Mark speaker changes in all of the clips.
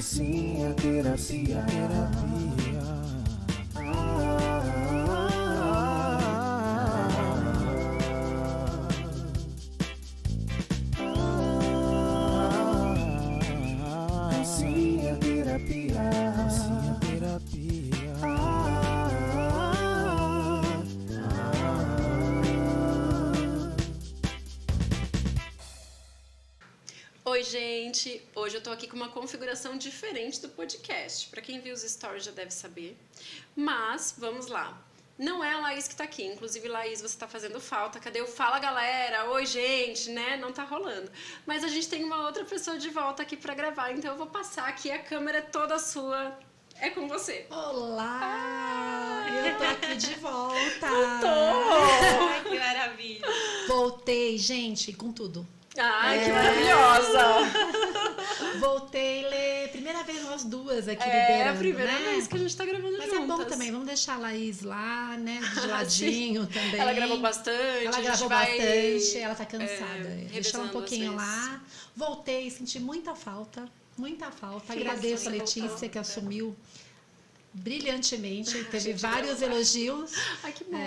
Speaker 1: Assim a terapia. Assim a terapia. Assim a terapia.
Speaker 2: Oi, gente! Hoje eu tô aqui com uma configuração diferente do podcast. Pra quem viu os stories já deve saber. Mas, vamos lá. Não é a Laís que tá aqui. Inclusive, Laís, você tá fazendo falta. Cadê o Fala, galera? Oi, gente, né? Não tá rolando. Mas a gente tem uma outra pessoa de volta aqui pra gravar. Então eu vou passar aqui. A câmera é toda sua. É com você.
Speaker 3: Olá! Eu tô aqui de volta!
Speaker 2: Voltou!
Speaker 4: Que maravilha!
Speaker 3: Voltei, gente, com tudo.
Speaker 2: Ai, que maravilhosa!
Speaker 3: Voltei, Lê. Primeira vez nós duas aqui
Speaker 2: É
Speaker 3: liderando,
Speaker 2: a primeira
Speaker 3: né?
Speaker 2: vez que a gente tá gravando
Speaker 3: Mas
Speaker 2: juntas.
Speaker 3: é bom também, vamos deixar a Laís lá, né? De ladinho também.
Speaker 2: Ela gravou bastante.
Speaker 3: Ela
Speaker 2: a gente
Speaker 3: gravou
Speaker 2: vai,
Speaker 3: bastante, ela tá cansada. Deixa ela
Speaker 2: revezando
Speaker 3: um pouquinho
Speaker 2: às vezes.
Speaker 3: lá. Voltei, senti muita falta. Muita falta.
Speaker 4: Sim,
Speaker 3: Agradeço a
Speaker 4: sim,
Speaker 3: Letícia
Speaker 4: voltou.
Speaker 3: que assumiu brilhantemente. Teve
Speaker 2: gente
Speaker 3: vários elogios.
Speaker 2: Ai, que bom.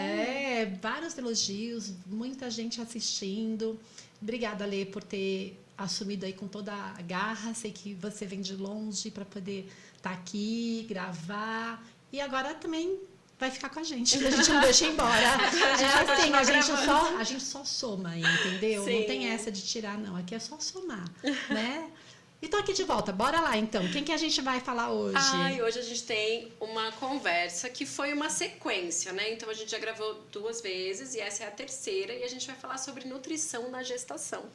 Speaker 3: Vários elogios, muita gente assistindo. Obrigada, Lê, por ter assumido aí com toda a garra. Sei que você vem de longe para poder estar aqui, gravar. E agora também vai ficar com a gente não deixa ir embora. Assim, a gente só soma aí, entendeu?
Speaker 2: Sim.
Speaker 3: Não tem essa de tirar, não. Aqui é só somar, né? E tô aqui de volta. Bora lá, então. Quem que a gente vai falar hoje?
Speaker 2: Ai, hoje a gente tem uma conversa que foi uma sequência, né? Então a gente já gravou 2 vezes e essa é a terceira e a gente vai falar sobre nutrição na gestação.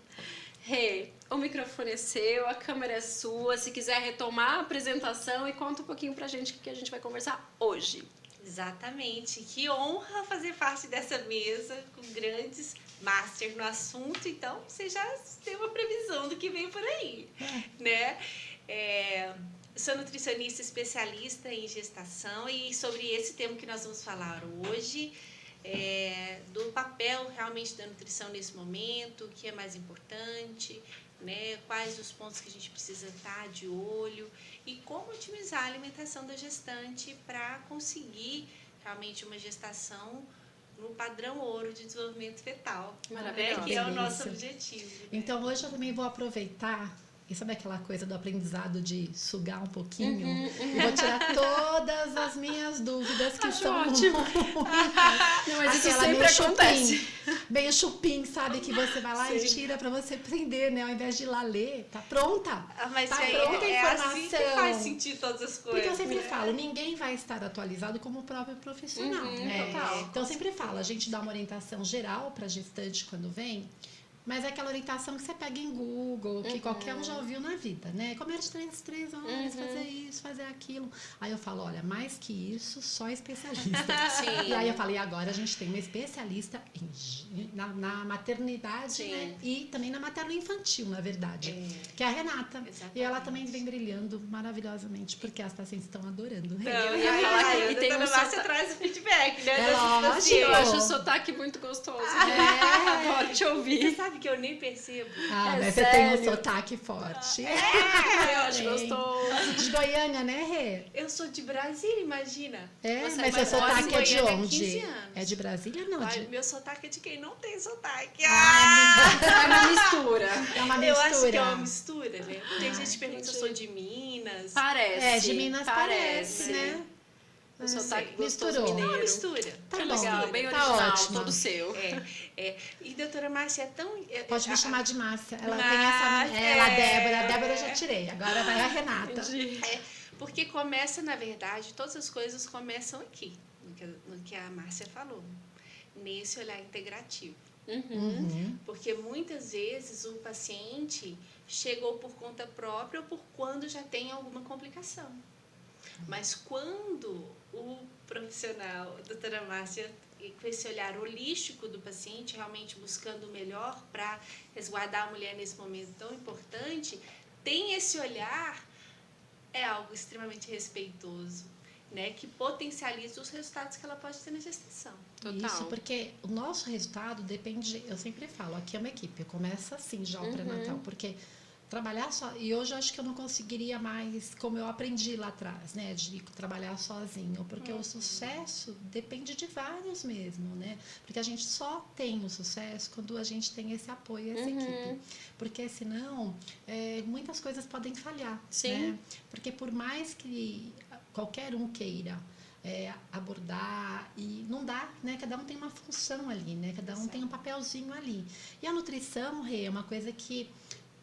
Speaker 2: Rê, o microfone é seu, a câmera é sua. Se quiser retomar a apresentação e conta um pouquinho pra gente o que a gente vai conversar hoje.
Speaker 4: Exatamente. Que honra fazer parte dessa mesa com grandes masters no assunto. Então, você já tem uma previsão do que vem por aí, né? Sou nutricionista especialista em gestação e sobre esse tema que nós vamos falar hoje, do papel realmente da nutrição nesse momento, o que é mais importante, né? Quais os pontos que a gente precisa estar de olho e como otimizar a alimentação da gestante para conseguir realmente uma gestação no padrão ouro de desenvolvimento fetal,
Speaker 2: Maravilhoso.
Speaker 4: né? Que é o
Speaker 3: Delícia.
Speaker 4: nosso objetivo. Né?
Speaker 3: Então, hoje eu também vou aproveitar, e sabe aquela coisa do aprendizado de sugar um pouquinho? E vou tirar todas as minhas dúvidas que
Speaker 2: Acho
Speaker 3: são
Speaker 2: ótimo.
Speaker 3: muitas.
Speaker 2: Não, mas isso
Speaker 3: Aquela
Speaker 2: sempre
Speaker 3: meio
Speaker 2: acontece.
Speaker 3: chupim, meio chupim, sabe? Que você vai lá e
Speaker 2: Sim.
Speaker 3: tira pra você aprender, né? Ao invés de ir lá ler, tá pronta?
Speaker 4: Mas
Speaker 3: Tá
Speaker 4: aí
Speaker 3: pronta a
Speaker 4: é
Speaker 3: informação.
Speaker 4: assim que faz sentido todas as coisas.
Speaker 3: Porque eu sempre
Speaker 4: né?
Speaker 3: falo, ninguém vai estar atualizado como o próprio profissional, né?
Speaker 2: total.
Speaker 3: Então eu sempre falo, a gente dá uma orientação geral para gestante quando vem, mas é aquela orientação que você pega em Google, que qualquer um já ouviu na vida, né? Comer de 3 horas, fazer isso, fazer aquilo. Aí eu falo, olha, mais que isso, só especialista.
Speaker 2: Sim.
Speaker 3: E aí eu falei, agora a gente tem uma especialista na maternidade,
Speaker 2: Sim.
Speaker 3: né? E também na materno-infantil, na verdade, que é a Renata.
Speaker 4: Exatamente.
Speaker 3: E ela também vem brilhando maravilhosamente, porque as pacientes estão adorando.
Speaker 2: Eu ia falar que
Speaker 4: e tem
Speaker 2: a
Speaker 4: um
Speaker 2: doutora
Speaker 4: Márcia traz o feedback, né?
Speaker 3: É
Speaker 4: das
Speaker 3: lógico.
Speaker 4: pacientes.
Speaker 2: Eu acho o sotaque muito gostoso. Adoro te
Speaker 4: Você
Speaker 2: ouvir.
Speaker 4: sabe que eu nem percebo.
Speaker 3: Ah,
Speaker 2: É
Speaker 3: mas você tem um
Speaker 2: sério?
Speaker 3: sotaque forte.
Speaker 2: Eu acho
Speaker 3: Tem.
Speaker 2: gostoso.
Speaker 3: De Goiânia, né, Rê?
Speaker 4: Eu sou de Brasília, imagina.
Speaker 3: É,
Speaker 2: Você
Speaker 3: mas
Speaker 2: vai
Speaker 3: seu
Speaker 2: embora
Speaker 3: sotaque
Speaker 2: em
Speaker 3: é de
Speaker 4: Goiânia há
Speaker 3: onde?
Speaker 4: 15 anos.
Speaker 3: É de Brasília, não?
Speaker 4: Olha,
Speaker 3: De...
Speaker 4: meu sotaque é de quem não tem sotaque.
Speaker 2: É uma mistura.
Speaker 3: É uma mistura.
Speaker 4: Eu acho que é uma mistura, né? Tem gente que pergunta se eu
Speaker 2: entendi.
Speaker 4: sou de Minas.
Speaker 2: Parece.
Speaker 3: É, de Minas parece, né?
Speaker 2: O sotaque gostoso
Speaker 3: Misturou.
Speaker 4: É uma
Speaker 2: mineiro.
Speaker 4: mistura.
Speaker 3: Tá
Speaker 2: Que
Speaker 3: bom.
Speaker 2: legal, bem
Speaker 3: Tá
Speaker 2: original,
Speaker 3: ótimo.
Speaker 2: todo seu.
Speaker 4: E doutora Márcia é tão...
Speaker 3: Pode me chamar de Márcia. Ela tem
Speaker 4: Márcia,
Speaker 3: essa... Ela, a Débora eu já tirei. Agora vai a Renata.
Speaker 2: Entendi.
Speaker 4: Porque começa, na verdade, todas as coisas começam aqui, no que a Márcia falou, nesse olhar integrativo. Porque muitas vezes o paciente chegou por conta própria ou por quando já tem alguma complicação. Mas quando o profissional, a doutora Márcia, com esse olhar holístico do paciente, realmente buscando o melhor para resguardar a mulher nesse momento tão importante, tem esse olhar, é algo extremamente respeitoso, né, que potencializa os resultados que ela pode ter na gestação.
Speaker 2: Total.
Speaker 3: Isso, porque o nosso resultado depende, eu sempre falo, aqui é uma equipe, começa assim já o pré-natal, porque trabalhar só. E hoje eu acho que eu não conseguiria mais, como eu aprendi lá atrás, né? De trabalhar sozinho. Porque o sucesso depende de vários mesmo, né? Porque a gente só tem o sucesso quando a gente tem esse apoio, essa equipe. Porque senão, muitas coisas podem falhar.
Speaker 2: Sim.
Speaker 3: Né? Porque por mais que qualquer um queira abordar, e não dá, né? Cada um tem uma função ali, né? Cada um tem um papelzinho ali. E a nutrição, Rê, é uma coisa que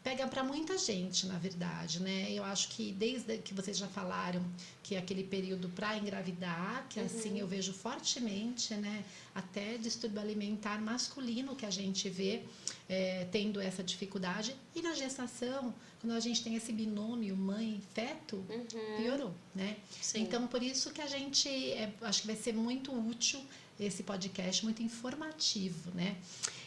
Speaker 3: pega para muita gente, na verdade, né? Eu acho que desde que vocês já falaram que é aquele período para engravidar, que assim eu vejo fortemente, né? Até distúrbio alimentar masculino que a gente vê tendo essa dificuldade. E na gestação, quando a gente tem esse binômio mãe-feto, piorou, né?
Speaker 2: Sim.
Speaker 3: Então, por isso que a gente, acho que vai ser muito útil esse podcast, muito informativo, né?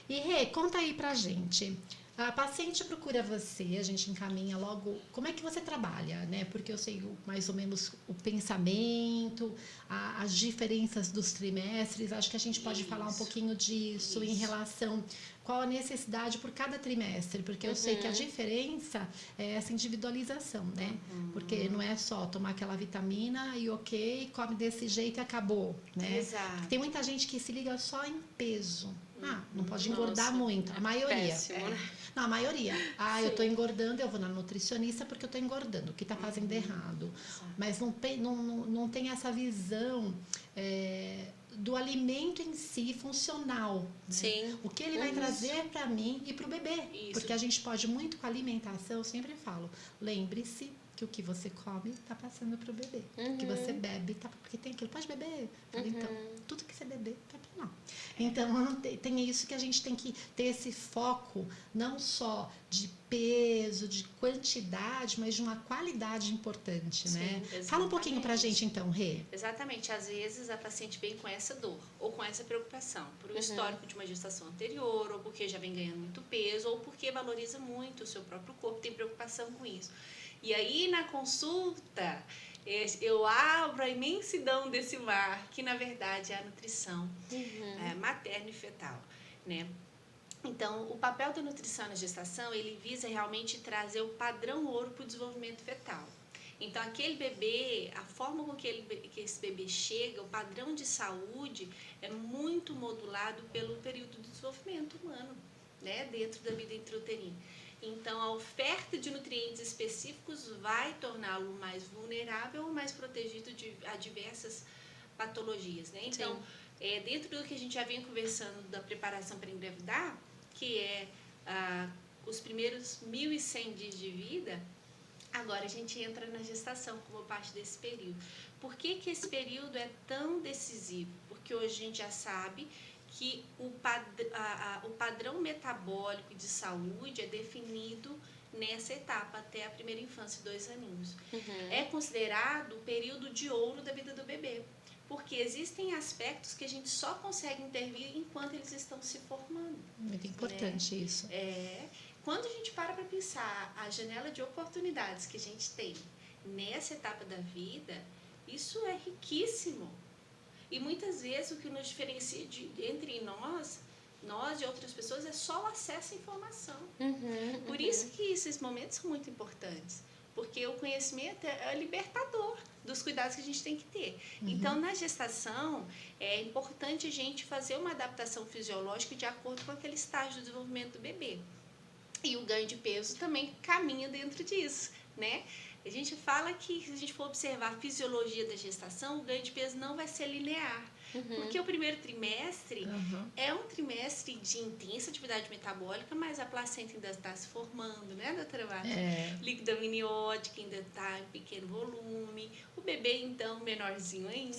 Speaker 3: E Rê, conta aí pra gente. A paciente procura você, a gente encaminha logo. Como é que você trabalha, né? Porque eu sei mais ou menos o pensamento, as diferenças dos trimestres. Acho que a gente pode falar um pouquinho disso em relação qual a necessidade por cada trimestre, porque eu sei que a diferença é essa individualização, né? Porque não é só tomar aquela vitamina e ok, come desse jeito e acabou, né?
Speaker 4: Exato.
Speaker 3: Tem muita gente que se liga só em peso. Não pode engordar muito. A maioria.
Speaker 2: Péssimo, né?
Speaker 3: Não, a maioria. Eu tô engordando, eu vou na nutricionista porque eu tô engordando. O que tá fazendo errado? Mas não tem essa visão do alimento em si funcional. Né?
Speaker 2: Sim.
Speaker 3: O que ele vai trazer para mim e para o bebê.
Speaker 4: Isso.
Speaker 3: Porque a gente pode muito com a alimentação, eu sempre falo, lembre-se que o que você come está passando para o bebê. O que você bebe, porque tem aquilo, pode beber. Então, tudo que você beber, vai para lá. Então, tem isso que a gente tem que ter esse foco, não só de peso, de quantidade, mas de uma qualidade importante, né? Fala um pouquinho pra gente então, Rê.
Speaker 4: Exatamente. Às vezes a paciente vem com essa dor ou com essa preocupação por um histórico de uma gestação anterior, ou porque já vem ganhando muito peso, ou porque valoriza muito o seu próprio corpo, tem preocupação com isso. E aí, na consulta, eu abro a imensidão desse mar, que na verdade é a nutrição materna e fetal, né? Então, o papel da nutrição na gestação, ele visa realmente trazer o padrão ouro para o desenvolvimento fetal. Então, aquele bebê, a forma com que esse bebê chega, o padrão de saúde é muito modulado pelo período de desenvolvimento humano, né? Dentro da vida intrauterina. Então, a oferta de nutrientes específicos vai torná-lo mais vulnerável ou mais protegido a diversas patologias, né? Então, dentro do que a gente já vem conversando da preparação para engravidar, que é os primeiros 1.100 dias de vida, agora a gente entra na gestação como parte desse período. Por que esse período é tão decisivo? Porque hoje a gente já sabe que o padrão metabólico de saúde é definido nessa etapa, até a primeira infância, 2 aninhos. É considerado o período de ouro da vida do bebê, porque existem aspectos que a gente só consegue intervir enquanto eles estão se formando.
Speaker 3: Muito importante isso.
Speaker 4: Quando a gente para pensar a janela de oportunidades que a gente tem nessa etapa da vida, isso é riquíssimo. E muitas vezes o que nos diferencia entre nós e outras pessoas é só o acesso à informação. Por isso que esses momentos são muito importantes, porque o conhecimento é libertador dos cuidados que a gente tem que ter. Então, na gestação, é importante a gente fazer uma adaptação fisiológica de acordo com aquele estágio do desenvolvimento do bebê. E o ganho de peso também caminha dentro disso, né? A gente fala que, se a gente for observar a fisiologia da gestação, o ganho de peso não vai ser linear. Porque o primeiro trimestre é um trimestre de intensa atividade metabólica, mas a placenta ainda está se formando, né, doutora Márcia? Líquido amniótico ainda está em pequeno volume, o bebê, então, menorzinho ainda,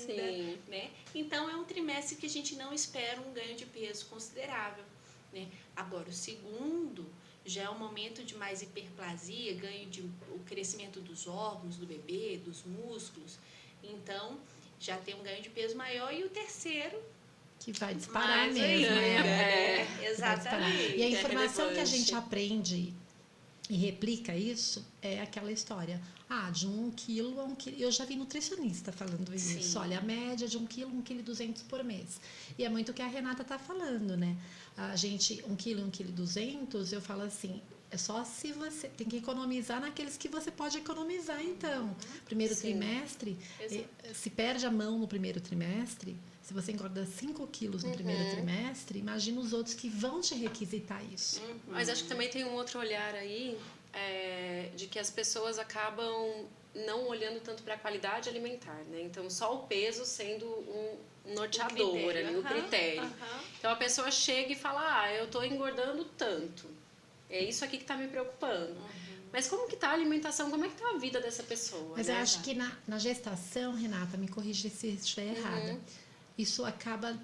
Speaker 4: né? Então, é um trimestre que a gente não espera um ganho de peso considerável, né? Agora, o segundo já é um momento de mais hiperplasia, ganho de o crescimento dos órgãos do bebê, dos músculos. Então, já tem um ganho de peso maior. E o terceiro,
Speaker 3: que vai disparar mesmo.
Speaker 4: Exatamente.
Speaker 3: E a informação que a gente aprende e replica isso é aquela história. De 1 quilo a 1 quilo. Eu já vi nutricionista falando isso. Olha, a média de 1 quilo, 1,2 kg por mês. E é muito o que a Renata está falando, né? A gente, 1 quilo, 1,2 kg, eu falo assim, é só se você tem que economizar naqueles que você pode economizar, então. Primeiro trimestre, se perde a mão no primeiro trimestre, se você engorda 5 quilos no primeiro trimestre, imagina os outros que vão te requisitar isso.
Speaker 2: Mas acho que também tem um outro olhar aí, de que as pessoas acabam não olhando tanto para a qualidade alimentar, né? Então, só o peso sendo um norteador, o critério. Então, a pessoa chega e fala, eu tô engordando tanto. É isso aqui que tá me preocupando. Mas como que tá a alimentação? Como é que tá a vida dessa pessoa?
Speaker 3: Mas
Speaker 2: né?
Speaker 3: eu acho que na gestação, Renata, me corrija se estiver errada, isso acaba,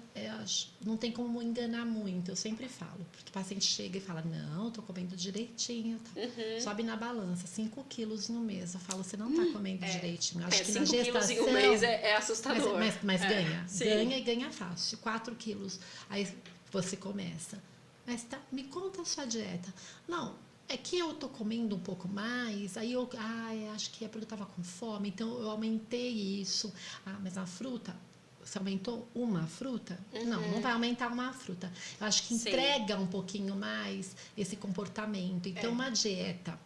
Speaker 3: não tem como enganar muito, eu sempre falo. Porque o paciente chega e fala, não, eu tô comendo direitinho. Tá? Sobe na balança, 5 quilos no mês. Eu falo, você não tá comendo direitinho. Eu acho que
Speaker 2: 5
Speaker 3: na gestação,
Speaker 2: quilos em um mês é assustador.
Speaker 3: Mas ganha.
Speaker 2: Sim.
Speaker 3: Ganha e ganha fácil. 4 quilos. Aí você começa. Mas me conta a sua dieta. Não, é que eu tô comendo um pouco mais, aí eu acho que é porque eu tava com fome, então eu aumentei isso. Mas a fruta, você aumentou uma fruta? Não vai aumentar uma fruta. Eu acho que entrega um pouquinho mais esse comportamento. Então, uma dieta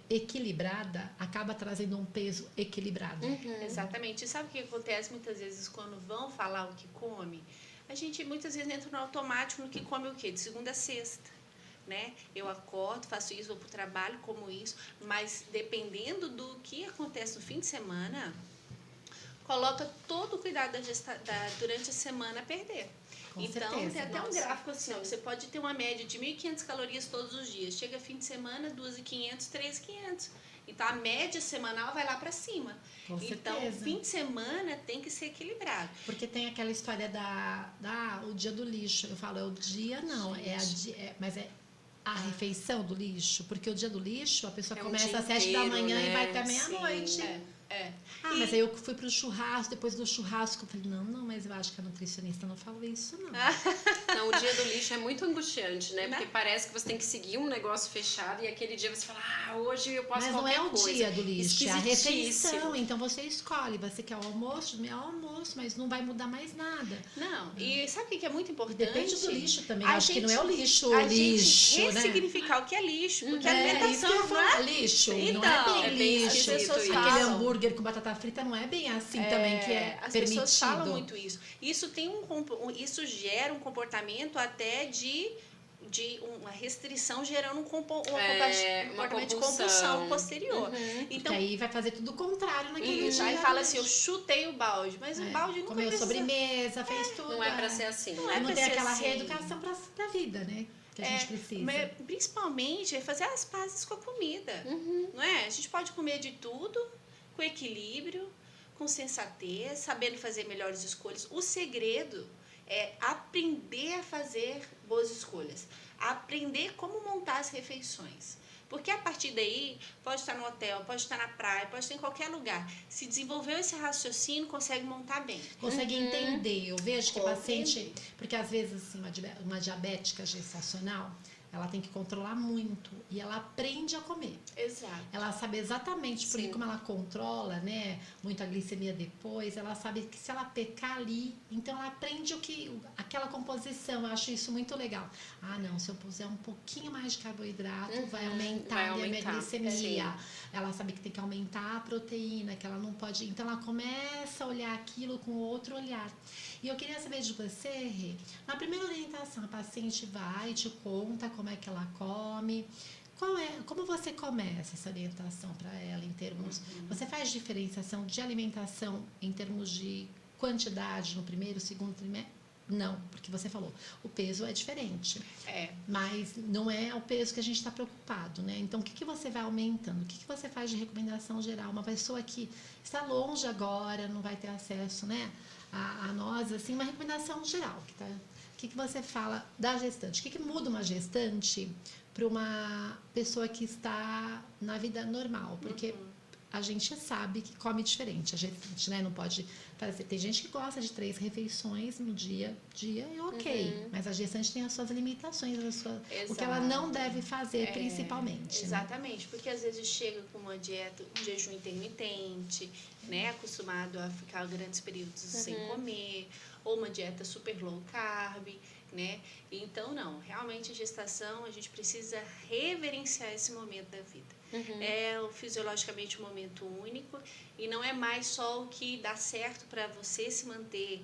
Speaker 3: equilibrada acaba trazendo um peso equilibrado.
Speaker 4: Exatamente. E sabe o que acontece muitas vezes quando vão falar o que come? A gente muitas vezes entra no automático no que come o quê? De segunda a sexta. Né? Eu acordo, faço isso, vou para o trabalho, como isso, mas dependendo do que acontece no fim de semana, coloca todo o cuidado durante a semana a perder. Então,
Speaker 3: certeza.
Speaker 4: tem até um gráfico assim, ó, você pode ter uma média de 1.500 calorias todos os dias. Chega fim de semana, 2.500, 3.500. Então, a média semanal vai lá para cima.
Speaker 3: Com
Speaker 4: então,
Speaker 3: certeza.
Speaker 4: fim de semana tem que ser equilibrado.
Speaker 3: Porque tem aquela história o dia do lixo. Eu falo, é o dia, não, mas é a refeição do lixo. Porque o dia do lixo, a pessoa começa às 7 da manhã e vai até meia-noite. Mas aí eu fui pro churrasco, depois do churrasco eu falei, não, mas eu acho que a nutricionista não falou isso, não.
Speaker 2: Não, o dia do lixo é muito angustiante, né? Porque parece que você tem que seguir um negócio fechado e aquele dia você fala, hoje eu posso qualquer coisa.
Speaker 3: Mas não é o dia do lixo, é a refeição. Então você escolhe, você quer o almoço, é o almoço, mas não vai mudar mais nada.
Speaker 4: Não, e sabe o que é muito importante?
Speaker 3: Depende do lixo também, eu acho que não é o lixo,
Speaker 4: gente
Speaker 3: né?
Speaker 4: ressignificar o que é lixo, porque a alimentação
Speaker 3: não é lixo,
Speaker 4: então,
Speaker 3: não é bem lixo.
Speaker 4: As pessoas
Speaker 3: Aquele
Speaker 4: falam,
Speaker 3: hambúrguer com batata frita não é bem assim também que é
Speaker 4: as
Speaker 3: permitido.
Speaker 4: pessoas falam muito isso. Isso gera um comportamento até de uma restrição, gerando um comportamento de compulsão posterior.
Speaker 3: Então, porque aí vai fazer tudo o contrário naquele dia.
Speaker 4: Aí fala assim, eu chutei o balde, mas o balde nunca
Speaker 3: comeu sobremesa, fez tudo.
Speaker 2: Não é pra ser assim.
Speaker 3: Não tem aquela reeducação pra vida, né? Que a gente precisa.
Speaker 4: Mas, principalmente, é fazer as pazes com a comida. Não é? A gente pode comer de tudo, com equilíbrio, com sensatez, sabendo fazer melhores escolhas. O segredo é aprender a fazer boas escolhas. Aprender como montar as refeições. Porque a partir daí, pode estar no hotel, pode estar na praia, pode estar em qualquer lugar. Se desenvolveu esse raciocínio, consegue montar bem.
Speaker 3: Consegue entender. Eu vejo que paciente... Porque às vezes assim, uma diabética gestacional, ela tem que controlar muito. E ela aprende a comer.
Speaker 4: Exato.
Speaker 3: Ela sabe exatamente, porque como ela controla, né, muito a glicemia depois, ela sabe que se ela pecar ali, então ela aprende aquela composição. Eu acho isso muito legal. Não, se eu puser um pouquinho mais de carboidrato, vai aumentar a minha glicemia. Ela sabe que tem que aumentar a proteína, que ela não pode... Então ela começa a olhar aquilo com outro olhar. E eu queria saber de você, Rê, na primeira orientação, a paciente vai e te conta como é que ela come. Como você começa essa orientação para ela em termos... Você faz diferenciação de alimentação em termos de quantidade no primeiro, segundo trimestre? Não, porque você falou, o peso é diferente. Mas não é o peso que a gente está preocupado, né? Então, o que você vai aumentando? O que você faz de recomendação geral? Uma pessoa que está longe agora, não vai ter acesso, né, a nós, assim, uma recomendação geral. O que você fala da gestante? O que muda uma gestante para uma pessoa que está na vida normal? Porque a gente sabe que come diferente. A gente, né, não pode fazer. Tem gente que gosta de 3 refeições no dia é ok. Mas a gestante tem as suas limitações, o que ela não deve fazer, principalmente.
Speaker 4: Exatamente, né? Porque às vezes chega com uma dieta, um jejum intermitente, né, acostumado a ficar grandes períodos sem comer, ou uma dieta super low carb. né? Então, não. Realmente, a gestação, a gente precisa reverenciar esse momento da vida. É fisiologicamente um momento único e não é mais só o que dá certo para você se manter,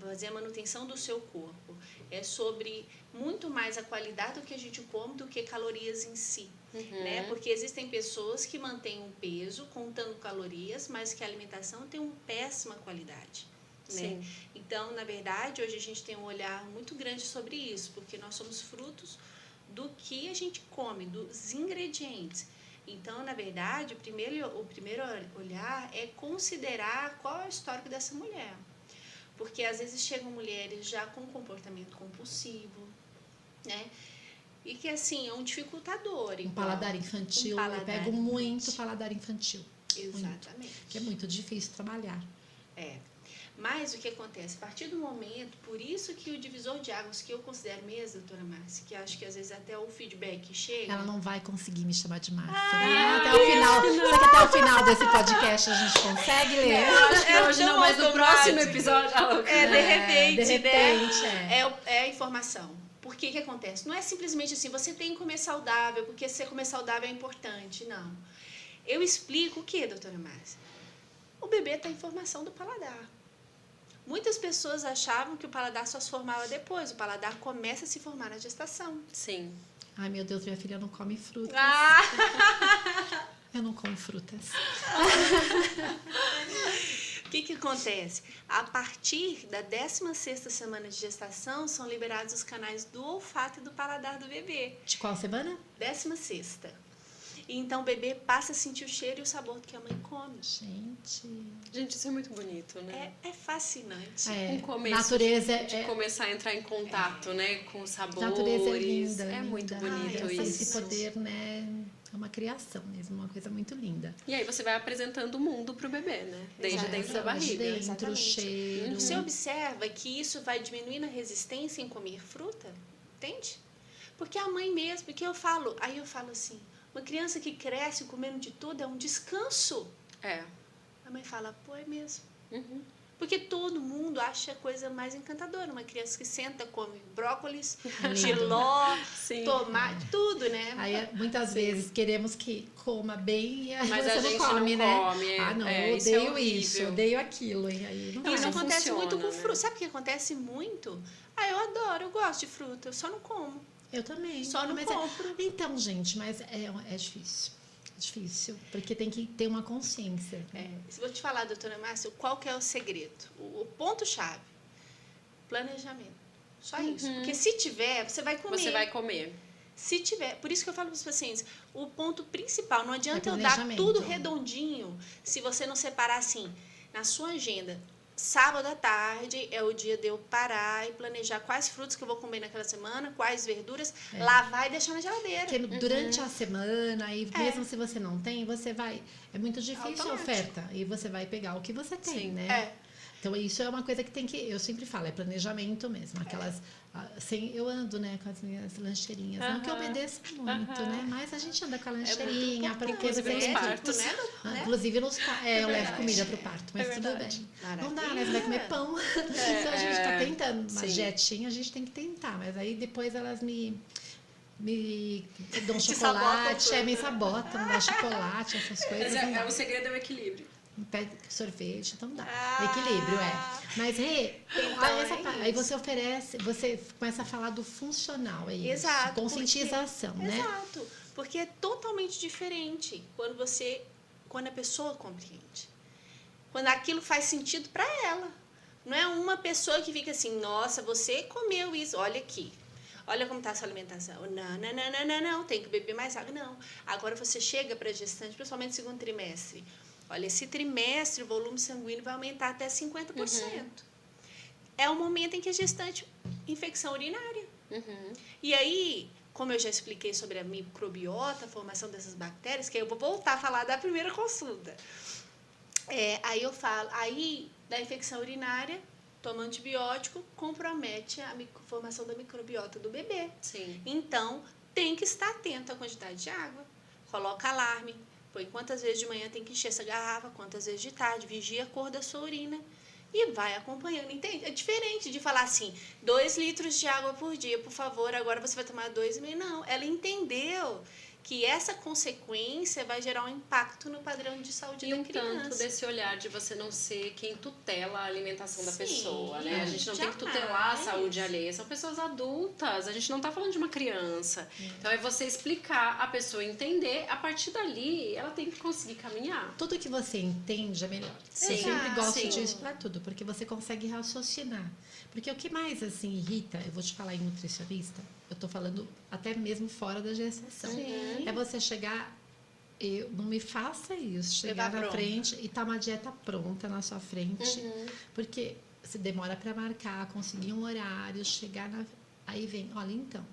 Speaker 4: fazer a manutenção do seu corpo. É sobre muito mais a qualidade do que a gente come do que calorias em si. Né? Porque existem pessoas que mantêm um peso contando calorias, mas que a alimentação tem uma péssima qualidade. Né? Então, na verdade, hoje a gente tem um olhar muito grande sobre isso, porque nós somos frutos do que a gente come, dos ingredientes. Então, na verdade, o primeiro olhar é considerar qual é o histórico dessa mulher. Porque às vezes chegam mulheres já com comportamento compulsivo, né? E que, assim, é um dificultador.
Speaker 3: Um paladar infantil. Eu pego muito paladar infantil.
Speaker 4: Exatamente.
Speaker 3: Muito, que é muito difícil trabalhar.
Speaker 4: Mas o que acontece? A partir do momento, por isso que o divisor de águas, que eu considero mesmo, doutora Márcia, que acho que às vezes até o feedback chega...
Speaker 3: Ela não vai conseguir me chamar de Márcia. Até o final. Só que até o final desse podcast a gente consegue ler.
Speaker 2: Eu acho que hoje não, mas no próximo episódio...
Speaker 4: de repente,
Speaker 3: né?
Speaker 4: É a informação. Porque o que acontece? Não é simplesmente assim, você tem que comer saudável, porque você comer saudável é importante. Não. Eu explico o que, doutora Márcia? O bebê está em formação do paladar. Muitas pessoas achavam que o paladar só se formava depois. O paladar começa a se formar na gestação.
Speaker 2: Sim.
Speaker 3: Ai, meu Deus, minha filha não come frutas. Eu não como frutas.
Speaker 4: O que acontece? A partir da 16ª semana de gestação, são liberados os canais do olfato e do paladar do bebê.
Speaker 3: De qual semana?
Speaker 4: 16ª. Então, o bebê passa a sentir o cheiro e o sabor do que a mãe come.
Speaker 2: Gente, isso é muito bonito, né?
Speaker 4: É fascinante.
Speaker 2: Um começo
Speaker 3: natureza
Speaker 2: de começar a entrar em contato, né, com os sabores.
Speaker 3: Natureza é linda.
Speaker 2: É muito bonito isso.
Speaker 3: Esse poder, né, é uma criação mesmo, uma coisa muito linda.
Speaker 2: E aí você vai apresentando o mundo pro bebê, né? Desde dentro da barriga.
Speaker 3: Dentro, o cheiro.
Speaker 4: Você observa que isso vai diminuindo a resistência em comer fruta? Entende? Porque a mãe mesmo, porque eu falo assim, uma criança que cresce comendo de tudo é um descanso. A mãe fala, pô, é mesmo. Porque todo mundo acha a coisa mais encantadora. Uma criança que senta, come brócolis, jiló, tomate, tudo, né?
Speaker 3: Aí, muitas vezes queremos que coma bem e a
Speaker 2: mas a gente
Speaker 3: come,
Speaker 2: não
Speaker 3: né?
Speaker 2: come.
Speaker 3: Ah, não, eu
Speaker 2: isso
Speaker 3: odeio isso, eu odeio aquilo. E aí
Speaker 4: isso acontece muito com
Speaker 2: né?
Speaker 4: fruta. Sabe o que acontece muito? Eu adoro, eu gosto de fruta, eu só não como.
Speaker 3: Eu também.
Speaker 4: Só não compro.
Speaker 3: Então, gente, mas é difícil. É difícil, porque tem que ter uma consciência.
Speaker 4: Se vou te falar, doutora Márcia, qual que é o segredo? O ponto-chave. Planejamento. Só isso. Porque se tiver, você vai comer.
Speaker 2: Você vai comer.
Speaker 4: Se tiver. Por isso que eu falo para os pacientes, o ponto principal, não adianta eu dar tudo redondinho se você não separar assim, na sua agenda. Sábado à tarde é o dia de eu parar e planejar quais frutas que eu vou comer naquela semana, quais verduras, lavar e deixar na geladeira.
Speaker 3: Porque durante a semana, e mesmo se você não tem, você vai... É muito difícil a oferta. E você vai pegar o que você tem, né? Então, isso é uma coisa que tem que... Eu sempre falo, é planejamento mesmo. Aquelas... eu ando, né, com as minhas lancheirinhas. Não que eu obedeça muito, né? Mas a gente anda com a lancheirinha, porque você
Speaker 2: nos partos,
Speaker 3: né? Inclusive, eu levo comida pro parto, mas tudo bem. Não dá, né? Você vai comer pão. Então, a gente tá tentando. Uma dietinha, a gente tem que tentar. Mas aí, depois, elas me dão chocolate, me sabotam, dão chocolate, essas coisas.
Speaker 2: O segredo é o equilíbrio.
Speaker 3: Pede sorvete, então dá. Equilíbrio, Mas, aí você oferece, você começa a falar do funcional, é isso.
Speaker 4: Exato.
Speaker 3: Conscientização, né?
Speaker 4: Exato. Porque é totalmente diferente quando a pessoa compreende. Quando aquilo faz sentido para ela. Não é uma pessoa que fica assim, nossa, você comeu isso, olha aqui. Olha como está a sua alimentação. Não, tem que beber mais água. Não. Agora você chega para a gestante, principalmente no segundo trimestre. Olha, esse trimestre o volume sanguíneo vai aumentar até 50%. É o momento em que a gestante infecção urinária. E aí, como eu já expliquei sobre a microbiota, a formação dessas bactérias, que eu vou voltar a falar da primeira consulta. Aí eu falo, da infecção urinária, toma antibiótico, compromete a formação da microbiota do bebê. Então, tem que estar atento à quantidade de água. Coloca alarme. Põe quantas vezes de manhã tem que encher essa garrafa, quantas vezes de tarde, vigia a cor da sua urina. e vai acompanhando, entende? É diferente de falar assim, 2 litros de água por dia, por favor, agora você vai tomar 2,5. Não, ela entendeu que essa consequência vai gerar um impacto no padrão de saúde da criança.
Speaker 2: Tanto desse olhar de você não ser quem tutela a alimentação da
Speaker 4: Sim,
Speaker 2: pessoa, né? A gente não tem que
Speaker 4: jamais.
Speaker 2: tutelar a saúde alheia, são pessoas adultas, a gente não tá falando de uma criança. Então é você explicar, a pessoa entender, a partir dali ela tem que conseguir caminhar.
Speaker 3: Tudo que você entende é melhor.
Speaker 2: Sim,
Speaker 3: Eu sempre gosto
Speaker 2: sim.
Speaker 3: disso para tudo, porque você consegue raciocinar. Porque o que mais assim irrita, eu vou te falar em nutricionista, eu tô falando até mesmo fora da gestação.
Speaker 4: Sim.
Speaker 3: É você chegar, não me faça isso, chegar na frente e tá uma dieta pronta na sua frente, porque você demora para marcar, conseguir um horário, chegar aí vem, olha então,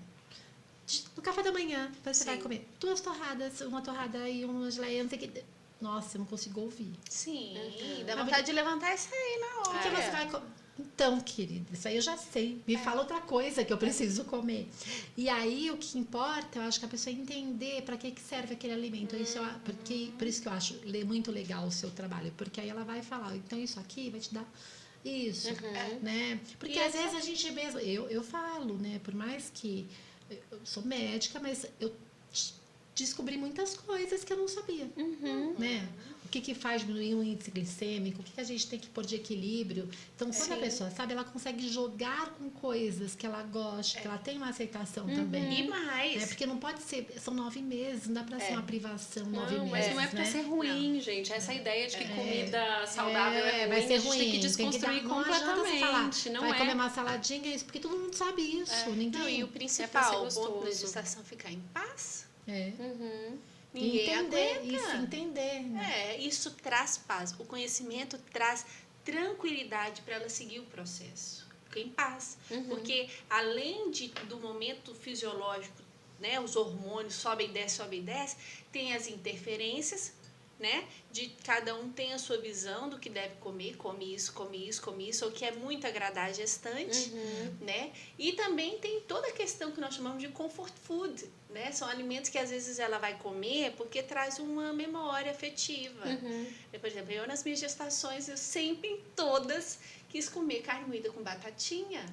Speaker 3: no café da manhã você vai comer 2 torradas, uma torrada e uma geleia, não sei o que. Nossa, eu não consigo ouvir.
Speaker 4: Sim, dá vontade de levantar e sair na hora.
Speaker 3: Porque você vai Então, querida, isso aí eu já sei. Me fala outra coisa que eu preciso comer. E aí, o que importa, eu acho que a pessoa entender para que serve aquele alimento. Por isso que eu acho muito legal o seu trabalho. Porque aí ela vai falar, então isso aqui vai te dar isso, né? Porque às vezes a gente mesmo... Eu falo, né? Por mais que eu sou médica, mas eu descobri muitas coisas que eu não sabia, né? O que faz diminuir o índice glicêmico, o que a gente tem que pôr de equilíbrio. Então, quando a pessoa sabe, ela consegue jogar com coisas que ela gosta, que ela tem uma aceitação também.
Speaker 4: E mais.
Speaker 3: Né? Porque não pode ser, são 9 meses, não dá pra ser uma privação 9 meses.
Speaker 2: Mas não é pra
Speaker 3: né?
Speaker 2: ser ruim, gente. Essa ideia de que comida saudável é ruim,
Speaker 3: vai ser
Speaker 2: a gente
Speaker 3: ruim.
Speaker 2: tem que desconstruir completamente. Não
Speaker 3: vai
Speaker 2: é.
Speaker 3: comer uma saladinha, isso porque todo mundo sabe isso. Ninguém...
Speaker 4: Não, e o principal, o
Speaker 2: gostoso.
Speaker 4: ponto da gestação é ficar em paz.
Speaker 3: Ninguém
Speaker 4: aguenta.
Speaker 3: Isso, entender. Né?
Speaker 4: Isso traz paz. O conhecimento traz tranquilidade para ela seguir o processo. Fica em paz. Porque além do momento fisiológico, né, os hormônios sobem e desce, tem as interferências, né, de cada um tem a sua visão do que deve comer, come isso, ou que é muito agradar a gestante, né? E também tem toda a questão que nós chamamos de comfort food, né? São alimentos que às vezes ela vai comer porque traz uma memória afetiva. Por exemplo, eu nas minhas gestações, eu sempre em todas quis comer carne moída com batatinha,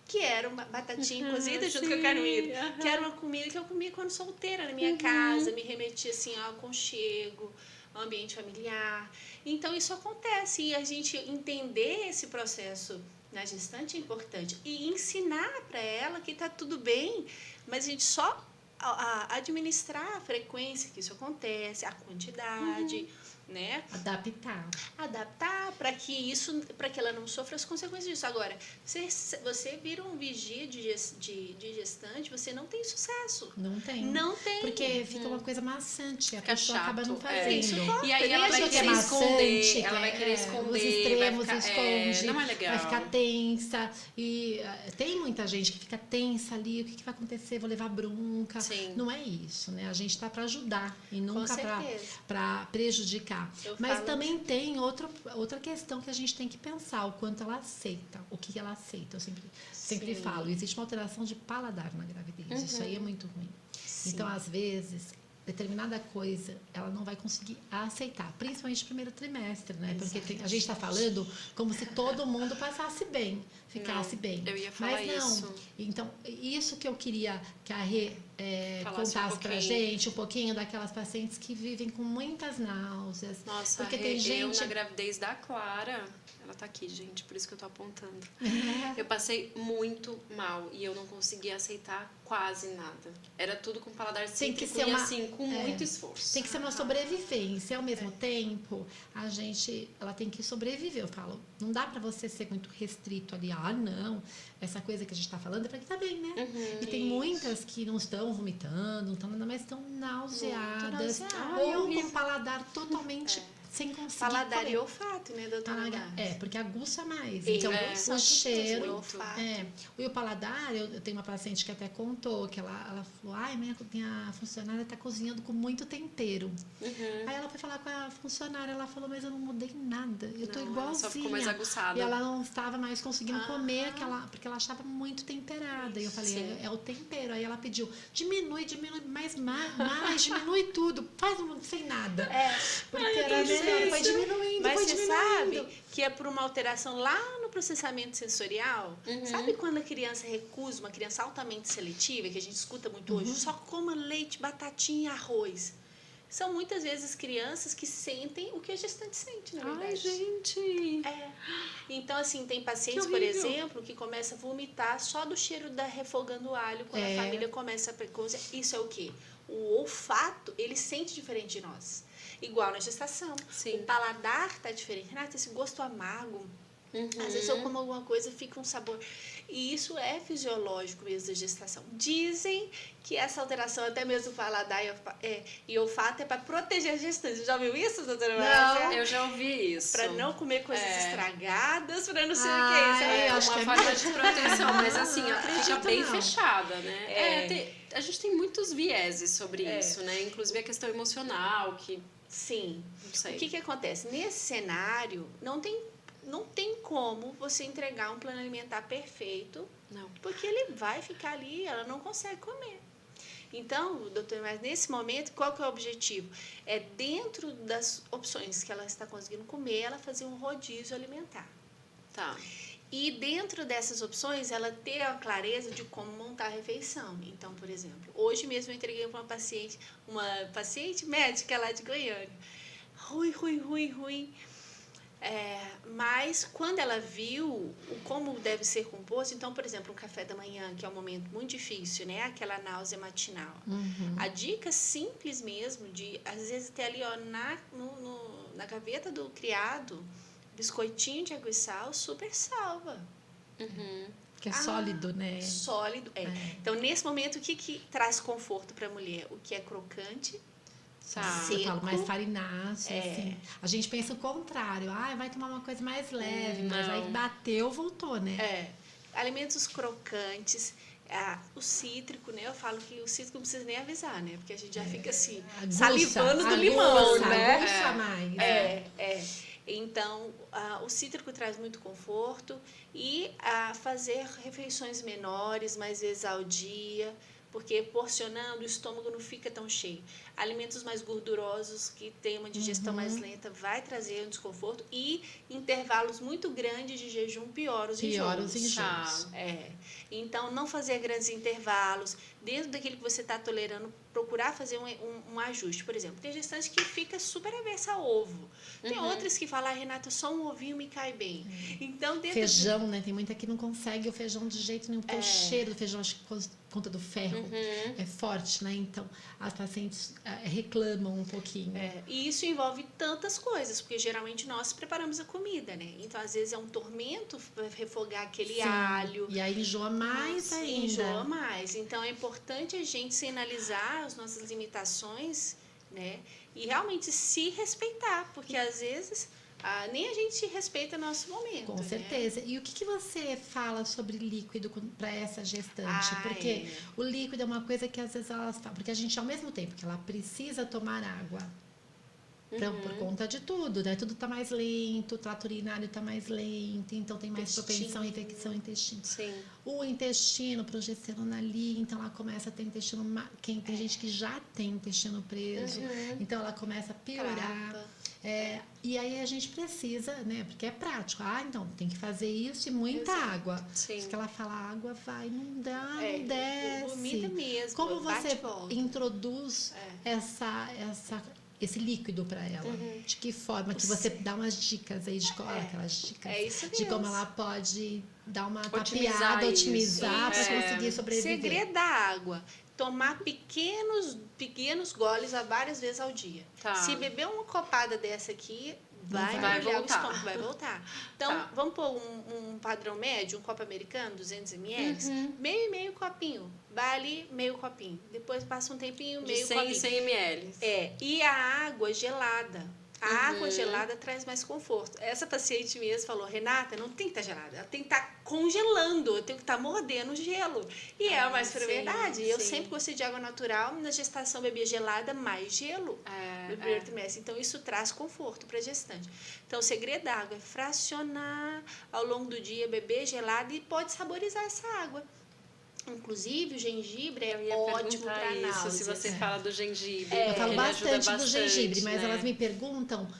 Speaker 4: que era uma batatinha cozida junto com a carne moída, que era uma comida que eu comia quando solteira na minha casa, me remetia assim ao aconchego, ao ambiente familiar. Então isso acontece e a gente entender esse processo na gestante é importante e ensinar para ela que está tudo bem, mas a gente só administrar a frequência que isso acontece, a quantidade, né? Adaptar para que ela não sofra as consequências disso. Agora, você vira um vigia de gestante, você não tem sucesso.
Speaker 3: Não tem. Porque fica uma coisa maçante, a pessoa acaba não fazendo.
Speaker 2: E aí ela vai querer esconder, ela vai querer esconder,
Speaker 3: os extremos
Speaker 2: vai ficar,
Speaker 3: esconde,
Speaker 2: não é legal.
Speaker 3: vai ficar tensa. E tem muita gente que fica tensa ali, o que vai acontecer? Vou levar bronca.
Speaker 2: Sim.
Speaker 3: Não é isso, né? A gente está para ajudar e nunca para prejudicar. Mas também tem outra questão que a gente tem que pensar, o quanto ela aceita, o que ela aceita. Eu sempre falo, existe uma alteração de paladar na gravidez, isso aí é muito ruim. Então, às vezes, determinada coisa, ela não vai conseguir aceitar, principalmente no primeiro trimestre, né? Porque a gente está falando como se todo mundo passasse bem, ficasse bem.
Speaker 2: Eu ia falar
Speaker 3: Mas não.
Speaker 2: isso.
Speaker 3: Então, isso que eu queria que a Rê contasse pra gente um pouquinho daquelas pacientes que vivem com muitas náuseas.
Speaker 2: Nossa,
Speaker 3: porque tem gente...
Speaker 2: eu na gravidez da Clara, ela tá aqui, gente, por isso que eu tô apontando. Eu passei muito mal e eu não conseguia aceitar quase nada. Era tudo com paladar cítrico e assim, com muito esforço.
Speaker 3: Tem que ser uma sobrevivência. Ao mesmo tempo, ela tem que sobreviver. Eu falo, não dá pra você ser muito restrito ali. Não, essa coisa que a gente tá falando é pra que tá bem, né? E tem muitas que não estão vomitando, mas estão nauseadas. Ou com paladar totalmente... sem conseguir
Speaker 4: paladar
Speaker 3: comer.
Speaker 4: E olfato, né, doutora?
Speaker 3: Porque aguça mais. Então, o cheiro...
Speaker 4: o olfato.
Speaker 3: E o paladar, eu tenho uma paciente que até contou, que ela falou, minha funcionária está cozinhando com muito tempero. Aí ela foi falar com a funcionária, ela falou, mas eu não mudei nada, eu tô igualzinha.
Speaker 2: Ela só ficou mais aguçada.
Speaker 3: E ela não estava mais conseguindo comer porque ela achava muito temperada. E eu falei, é o tempero. Aí ela pediu, diminui mais, diminui tudo, faz sem nada. Porque era foi diminuindo,
Speaker 4: Mas
Speaker 3: foi
Speaker 4: você
Speaker 3: diminuindo.
Speaker 4: sabe que é por uma alteração lá no processamento sensorial? Sabe quando a criança recusa, uma criança altamente seletiva, que a gente escuta muito hoje, só coma leite, batatinha e arroz? São muitas vezes crianças que sentem o que a gestante sente, na verdade.
Speaker 2: Ai, gente.
Speaker 4: É. Então, assim, tem pacientes,
Speaker 2: Que
Speaker 4: por
Speaker 2: horrível.
Speaker 4: exemplo, que começam a vomitar só do cheiro da refogando alho quando a família começa a coisa. Isso é o quê? O olfato, ele sente diferente de nós. Igual na gestação.
Speaker 2: Sim.
Speaker 4: O paladar tá diferente. Renata, esse gosto amargo. Às vezes eu como alguma coisa, fica um sabor. E isso é fisiológico mesmo da gestação. Dizem que essa alteração, até mesmo do paladar e olfato, é para proteger a gestante. Você já ouviu isso, doutora Márcia?
Speaker 2: Eu já ouvi isso.
Speaker 4: Para não comer coisas estragadas, para não sei
Speaker 3: Ai,
Speaker 4: o que.
Speaker 2: É
Speaker 3: eu acho
Speaker 2: uma
Speaker 3: que é
Speaker 2: forma de proteção, mas assim, ela fica
Speaker 3: Acredito
Speaker 2: bem
Speaker 3: não.
Speaker 2: fechada, né? A gente tem muitos vieses sobre isso, né? Inclusive a questão emocional, que
Speaker 4: Sim.
Speaker 2: não sei.
Speaker 4: O que acontece? Nesse cenário, não tem como você entregar um plano alimentar perfeito,
Speaker 2: Não.
Speaker 4: porque ele vai ficar ali, ela não consegue comer. Então, doutor, mas nesse momento, qual que é o objetivo? É dentro das opções que ela está conseguindo comer, ela fazer um rodízio alimentar.
Speaker 2: Tá.
Speaker 4: E dentro dessas opções, ela ter a clareza de como montar a refeição. Então, por exemplo, hoje mesmo eu entreguei para uma paciente médica lá de Goiânia. Ruim. Mas quando ela viu como deve ser composto, então, por exemplo, um café da manhã, que é um momento muito difícil, né? Aquela náusea matinal. A dica simples mesmo de, às vezes, ter ali ó, na gaveta do criado, biscoitinho de água e sal, super salva.
Speaker 3: Que é sólido, né?
Speaker 4: Sólido, Então, nesse momento, o que traz conforto para a mulher? O que é crocante,
Speaker 2: Tá.
Speaker 3: Eu falo
Speaker 4: seco.
Speaker 3: mais farináceo, assim. A gente pensa o contrário. Vai tomar uma coisa mais leve, mas
Speaker 2: não.
Speaker 3: aí bateu, voltou, né?
Speaker 4: Alimentos crocantes, o cítrico, né? Eu falo que o cítrico não precisa nem avisar, né? Porque a gente já fica assim, salivando do limão, né?
Speaker 3: Aguça mais.
Speaker 4: Então, o cítrico traz muito conforto e fazer refeições menores, mais vezes ao dia, porque porcionando o estômago não fica tão cheio. Alimentos mais gordurosos, que tem uma digestão mais lenta, vai trazer um desconforto e intervalos muito grandes de jejum pioram os enjoos. Então, não fazer grandes intervalos. Dentro daquilo que você está tolerando, procurar fazer um ajuste. Por exemplo, tem gestante que fica super aversa a ovo. Tem outras que falam, Renata, só um ovinho me cai bem. Então,
Speaker 3: feijão, né? Tem muita que não consegue o feijão de jeito nenhum, porque o cheiro do feijão, acho que por conta do ferro, é forte, né? Então, as pacientes reclamam um pouquinho.
Speaker 4: E isso envolve tantas coisas, porque geralmente nós preparamos a comida, né? Então, às vezes, é um tormento refogar aquele alho.
Speaker 3: E aí enjoa mais ainda.
Speaker 4: Enjoa mais. Então, é importante a gente sinalizar as nossas limitações, né? E realmente se respeitar, porque às vezes nem a gente respeita nosso momento.
Speaker 3: Com certeza. E o que você fala sobre líquido para essa gestante? Porque o líquido é uma coisa que às vezes elas falam, porque a gente, ao mesmo tempo que ela precisa tomar água, por conta de tudo, né? Tudo tá mais lento, o trato urinário tá mais lento, então tem mais propensão à infecção intestinal.
Speaker 2: Sim.
Speaker 3: O intestino, progesterona ali, então ela começa a ter intestino quente. Tem gente que já tem intestino preso, então ela começa a piorar. E aí a gente precisa, né? Porque é prático. Então tem que fazer isso e muita água.
Speaker 2: Sim.
Speaker 3: Acho que ela fala, a água vai, não dá, não desce.
Speaker 4: Vomita mesmo.
Speaker 3: Como você
Speaker 4: volta.
Speaker 3: introduz esse líquido para ela? De que forma que você dá umas dicas aí de aquelas dicas
Speaker 4: isso
Speaker 3: de como
Speaker 4: mesmo.
Speaker 3: ela pode dar uma
Speaker 2: Otimizar
Speaker 3: tapeada,
Speaker 2: isso.
Speaker 3: otimizar para conseguir sobreviver.
Speaker 4: Segredo da água. Tomar pequenos goles várias vezes ao dia.
Speaker 2: Tá.
Speaker 4: Se beber uma copada dessa aqui, vai
Speaker 2: voltar.
Speaker 4: o estômago, vai voltar. Então,
Speaker 2: Tá.
Speaker 4: vamos pôr um padrão médio, um copo americano, 200 ml, meio e meio copinho. Vai ali, meio copinho. Depois passa um tempinho,
Speaker 2: De
Speaker 4: meio
Speaker 2: 100
Speaker 4: copinho.
Speaker 2: 100 ml.
Speaker 4: E a água gelada. A água gelada traz mais conforto. Essa paciente mesmo falou, Renata, não tem que estar gelada, ela tem que estar congelando, eu tenho que estar mordendo o gelo. E é mais para verdade. Eu sempre gostei de água natural, na gestação bebia gelada, mais gelo no primeiro trimestre. Então, isso traz conforto para a gestante. Então, o segredo da água é fracionar ao longo do dia, beber gelada e pode saborizar essa água. Inclusive, o gengibre é ótimo para náusea.
Speaker 2: Se você fala do gengibre.
Speaker 3: Eu falo
Speaker 2: ele ajuda
Speaker 3: bastante do gengibre, mas
Speaker 2: né?
Speaker 3: elas me perguntam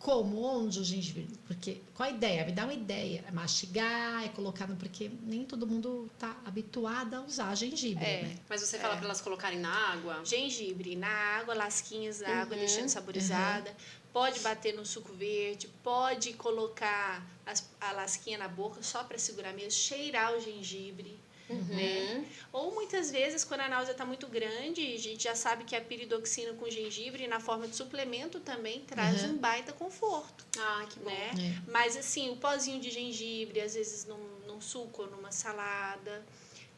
Speaker 3: como, onde o gengibre? Porque, qual a ideia? Me dá uma ideia. É mastigar, é colocar no... Porque nem todo mundo tá habituado a usar gengibre, né?
Speaker 2: Mas você fala para elas colocarem na água?
Speaker 4: Gengibre na água, lasquinhas na água, deixando saborizada. Pode bater no suco verde, pode colocar a lasquinha na boca só para segurar mesmo, cheirar o gengibre. Né? Ou muitas vezes, quando a náusea está muito grande, a gente já sabe que a piridoxina com gengibre, na forma de suplemento, também traz um baita conforto.
Speaker 2: Ah, que bom.
Speaker 4: Né? Mas assim, o pozinho de gengibre, às vezes num suco ou numa salada.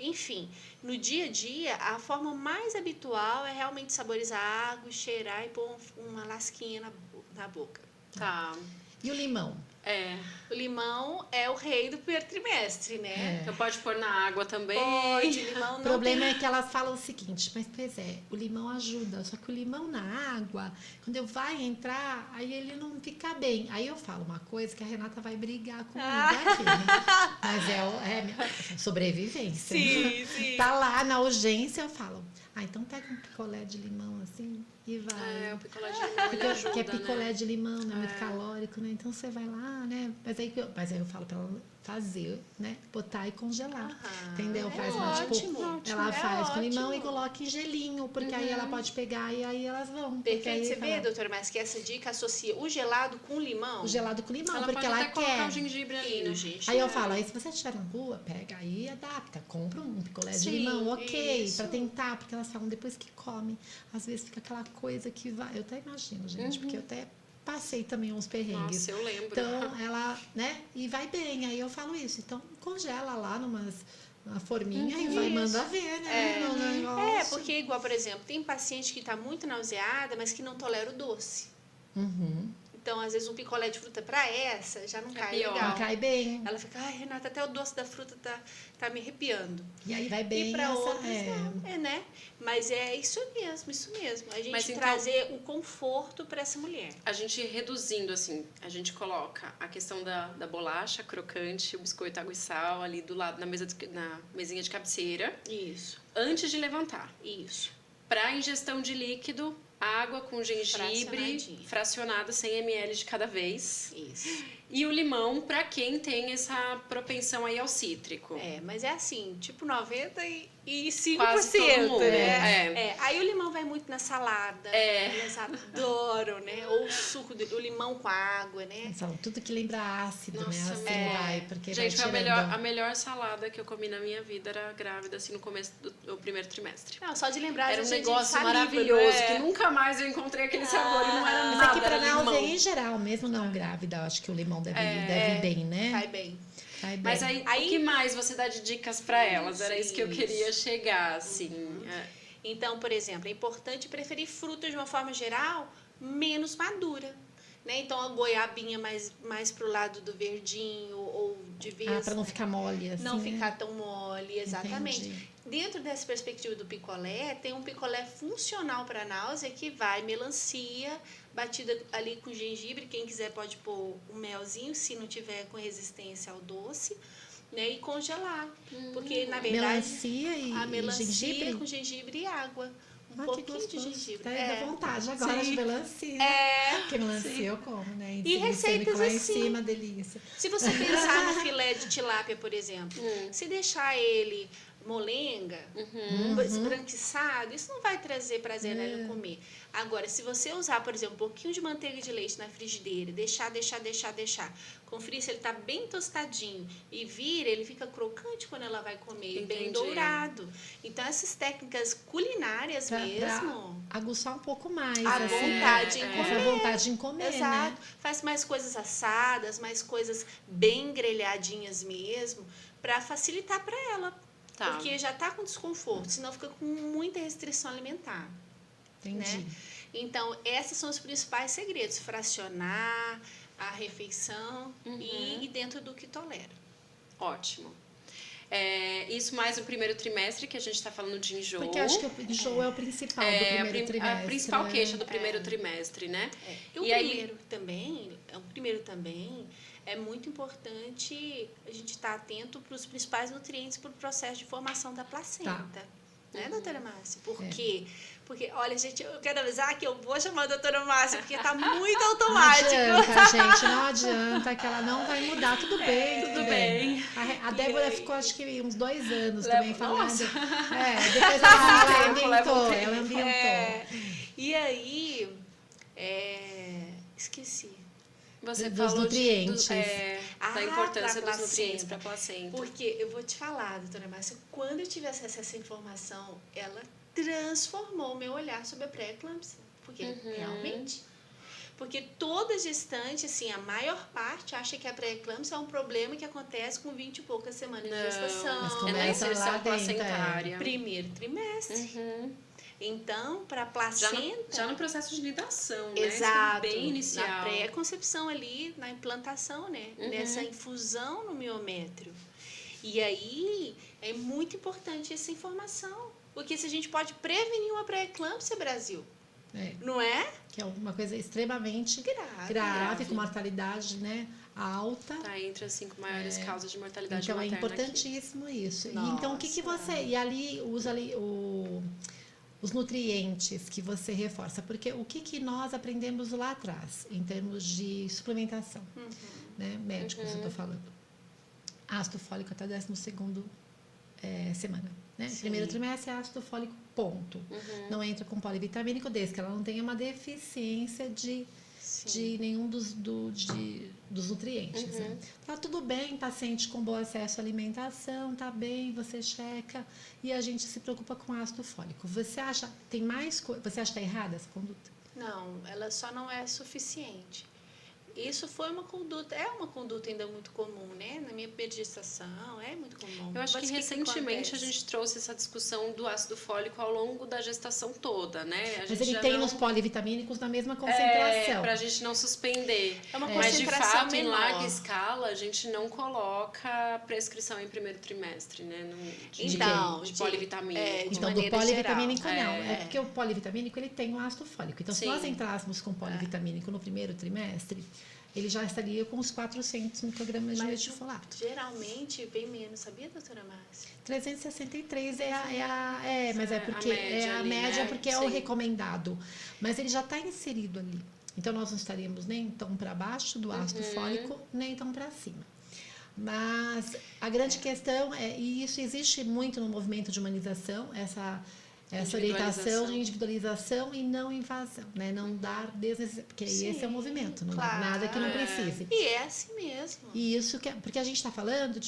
Speaker 4: Enfim, no dia a dia, a forma mais habitual é realmente saborizar a água, cheirar e pôr uma lasquinha na boca.
Speaker 2: Tá.
Speaker 3: E o limão?
Speaker 4: O limão é o rei do primeiro trimestre, né?
Speaker 2: Então pode pôr na água também?
Speaker 4: Pode, limão não.
Speaker 3: O problema é que elas falam o seguinte, mas pois é, o limão ajuda, só que o limão na água, quando eu vai entrar, aí ele não fica bem. Aí eu falo uma coisa que a Renata vai brigar comigo aqui, né? Mas é sobrevivência.
Speaker 4: Sim.
Speaker 3: Tá lá na urgência, eu falo, então pega um picolé de limão assim e vai.
Speaker 2: O picolé de limão, ele ajuda,
Speaker 3: que é picolé
Speaker 2: né?
Speaker 3: de limão, não é muito calórico, né? Então você vai lá, né? Mas aí eu falo pra ela fazer, né? Botar e congelar. Entendeu? Faz
Speaker 4: ótimo.
Speaker 3: Ela faz com limão e
Speaker 4: ótimo.
Speaker 3: coloca em gelinho, porque aí ela pode pegar e aí elas vão.
Speaker 4: Perfeito.
Speaker 3: Aí
Speaker 4: Você vê, doutora, mas que essa dica associa o gelado com limão?
Speaker 3: o gelado com limão,
Speaker 2: Ela
Speaker 3: porque
Speaker 2: pode
Speaker 3: ela
Speaker 2: até colocar
Speaker 3: quer.
Speaker 2: o gengibre ali, né, gente?
Speaker 3: Aí eu falo, aí se você estiver na rua, pega aí e adapta, compra um picolé de limão, ok, pra tentar, porque elas falam depois que come, às vezes fica aquela coisa que vai. Eu até imagino, gente, porque eu até passei também uns perrengues.
Speaker 2: Nossa, eu lembro.
Speaker 3: Então, ela, né, e vai bem, aí eu falo isso. Então, congela lá numa forminha e vai, manda ver, né? No negócio.
Speaker 4: Porque igual, por exemplo, tem paciente que está muito nauseada, mas que não tolera o doce. Então, às vezes, um picolé de fruta para essa já não cai
Speaker 2: pior.
Speaker 4: legal.
Speaker 3: Não cai bem.
Speaker 4: Ela fica, ai, Renata, até o doce da fruta tá me arrepiando.
Speaker 3: E aí vai bem.
Speaker 4: E para
Speaker 3: essa-
Speaker 4: outros, não, né? Mas é isso mesmo. A gente
Speaker 2: Mas então-
Speaker 4: trazer o conforto para essa mulher.
Speaker 2: A gente reduzindo, assim, a gente coloca a questão da bolacha crocante, o biscoito água e sal ali do lado, na mesinha de cabeceira,
Speaker 4: Isso.
Speaker 2: antes de levantar.
Speaker 4: Isso.
Speaker 2: Para ingestão de líquido, água com gengibre,
Speaker 4: Fracionadinho.
Speaker 2: fracionada 100 ml de cada vez.
Speaker 4: Isso.
Speaker 2: E o limão para quem tem essa propensão aí ao cítrico.
Speaker 4: Mas é assim, tipo 95%,
Speaker 2: Quase todo mundo,
Speaker 4: né? Aí o limão vai muito na salada. Elas adoram, né? Ou o limão com água, né?
Speaker 3: Eles falam tudo que lembra ácido,
Speaker 2: Nossa,
Speaker 3: né? Assim vai, porque
Speaker 2: Gente,
Speaker 3: vai
Speaker 2: foi
Speaker 3: tirando.
Speaker 2: a melhor salada que eu comi na minha vida era grávida, assim, no começo do primeiro trimestre.
Speaker 4: Não, só de lembrar,
Speaker 2: Era um
Speaker 4: às vezes,
Speaker 2: negócio
Speaker 4: saliva,
Speaker 2: maravilhoso,
Speaker 4: né?
Speaker 2: que nunca mais eu encontrei aquele sabor e não era
Speaker 3: Mas
Speaker 2: nada,
Speaker 3: aqui pra
Speaker 2: era limão.
Speaker 3: náusea em geral, mesmo não grávida, eu acho que o limão deve ir bem, né?
Speaker 4: Vai bem.
Speaker 3: Vai bem.
Speaker 2: Mas aí, o que mais você dá de dicas pra elas? Era isso que eu
Speaker 4: Isso.
Speaker 2: queria chegar, assim.
Speaker 4: Então, por exemplo, é importante preferir frutas de uma forma geral menos madura. Né? Então, a goiabinha mais pro lado do verdinho ou de vez...
Speaker 3: Pra não ficar mole, assim,
Speaker 4: Não
Speaker 3: né?
Speaker 4: ficar tão mole, exatamente.
Speaker 3: Entendi.
Speaker 4: Dentro dessa perspectiva do picolé, tem um picolé funcional para náusea que vai melancia, batida ali com gengibre. Quem quiser pode pôr um melzinho, se não tiver com resistência ao doce, né? E congelar. Porque, na verdade,
Speaker 3: Melancia e
Speaker 4: a melancia
Speaker 3: gengibre?
Speaker 4: com gengibre e água. Um
Speaker 3: Que
Speaker 4: pouquinho de
Speaker 3: gostoso.
Speaker 4: gengibre.
Speaker 3: Dá vontade agora de melancia. Porque melancia eu como, né?
Speaker 4: E receitas
Speaker 3: lá em
Speaker 4: assim.
Speaker 3: cima, delícia.
Speaker 4: Se você pensar no filé de tilápia, por exemplo, se deixar ele molenga, esbranquiçado, isso não vai trazer prazer nele comer. Agora, se você usar, por exemplo, um pouquinho de manteiga de leite na frigideira, deixar, conferir se ele está bem tostadinho e vira, ele fica crocante quando ela vai comer, bem
Speaker 2: Entendi.
Speaker 4: dourado. Então, essas técnicas culinárias mesmo...
Speaker 3: Pra aguçar um pouco mais.
Speaker 4: A
Speaker 3: assim,
Speaker 4: vontade em
Speaker 3: essa
Speaker 4: comer.
Speaker 3: vontade em comer,
Speaker 4: Exato.
Speaker 3: né?
Speaker 4: Faz mais coisas assadas, mais coisas bem grelhadinhas mesmo, para facilitar para ela.
Speaker 2: Tá.
Speaker 4: Porque já está com desconforto, senão fica com muita restrição alimentar.
Speaker 3: Entendi.
Speaker 4: Né? Então, esses são os principais segredos. Fracionar a refeição e dentro do que tolera.
Speaker 2: Ótimo. Isso mais no primeiro trimestre, que a gente está falando de enjoo.
Speaker 3: Porque acho que o enjoo é o principal do primeiro trimestre.
Speaker 2: A principal
Speaker 3: né?
Speaker 2: queixa do primeiro trimestre, né?
Speaker 4: E o
Speaker 2: aí,
Speaker 4: primeiro também é muito importante a gente estar atento para os principais nutrientes para o processo de formação da placenta. Né, doutora Márcia? Porque Porque, olha, gente, eu quero avisar que eu vou chamar a doutora Márcia, porque tá muito
Speaker 3: Não
Speaker 4: automático.
Speaker 3: adianta, gente, não adianta, que ela não vai mudar. Tudo bem, tudo bem. A Débora ficou, acho que, uns 2 anos também falando.
Speaker 2: Nossa.
Speaker 3: Depois ela ambientou.
Speaker 4: E aí, esqueci.
Speaker 2: Você
Speaker 3: Dos
Speaker 2: falou
Speaker 3: nutrientes.
Speaker 2: Da importância
Speaker 4: pra
Speaker 2: dos nutrientes
Speaker 4: placenta.
Speaker 2: para a placenta.
Speaker 4: Porque eu vou te falar, doutora Márcia, quando eu tive acesso a essa informação, ela transformou o meu olhar sobre a pré-eclâmpsia. Porque realmente... Porque toda gestante, assim, a maior parte acha que a pré-eclâmpsia é um problema que acontece com 20 e poucas semanas de gestação.
Speaker 3: Mas
Speaker 2: É na
Speaker 3: começa lá
Speaker 2: inserção
Speaker 3: dentro,
Speaker 2: placentária.
Speaker 4: Primeiro trimestre. Então, para a placenta...
Speaker 2: Já no processo de nidação, né?
Speaker 4: Exato.
Speaker 2: Bem inicial.
Speaker 4: Na pré-concepção ali, na implantação, né? Nessa infusão no miométrio. E aí, é muito importante essa informação. Porque se a gente pode prevenir uma pré-eclâmpsia, Brasil... Não é?
Speaker 3: Que é uma coisa extremamente grave. Com mortalidade, né, alta.
Speaker 2: Tá entre as 5 maiores causas de mortalidade
Speaker 3: então
Speaker 2: materna.
Speaker 3: Então é importantíssimo isso.
Speaker 4: Nossa.
Speaker 3: E então o que você... E ali usa os nutrientes que você reforça. Porque o que nós aprendemos lá atrás, em termos de suplementação, né? Médicos, eu tô falando. Ácido fólico até 12º semana. Né? Primeiro trimestre é ácido fólico, ponto. Não entra com polivitamínico, desde que ela não tenha uma deficiência de nenhum dos nutrientes. Né? Tá tudo bem, paciente com bom acesso à alimentação, tá bem, você checa e a gente se preocupa com ácido fólico. Você acha você acha que tá errada essa conduta?
Speaker 4: Não, ela só não é suficiente. Isso foi uma conduta ainda muito comum, né? Na minha primeira gestação, é muito comum.
Speaker 2: Eu acho que recentemente a gente trouxe essa discussão do ácido fólico ao longo da gestação toda, né?
Speaker 3: Mas ele tem nos polivitamínicos na mesma concentração.
Speaker 2: Pra gente não suspender.
Speaker 4: É uma
Speaker 2: Mas, de
Speaker 4: concentração
Speaker 2: fato,
Speaker 4: menor.
Speaker 2: em larga escala, a gente não coloca prescrição em primeiro trimestre, né? De polivitamínico.
Speaker 3: Então, do
Speaker 4: maneira
Speaker 3: polivitamínico
Speaker 4: geral.
Speaker 3: não. É porque o polivitamínico, ele tem o ácido fólico. Então, se nós entrássemos com polivitamínico no primeiro trimestre, ele já estaria com os 400 microgramas de metilfolato.
Speaker 4: Geralmente vem menos, sabia, doutora Márcia?
Speaker 3: 363 mas é porque
Speaker 2: a
Speaker 3: média,
Speaker 2: né?
Speaker 3: porque é o recomendado. Mas ele já está inserido ali. Então, nós não estaríamos nem tão para baixo do ácido fólico, nem tão para cima. Mas a grande questão e isso existe muito no movimento de humanização, essa orientação de individualização e não invasão, né? Não dar desnecessidade, porque esse é o movimento, não dá nada que não precise.
Speaker 4: E é assim mesmo.
Speaker 3: E isso porque a gente está falando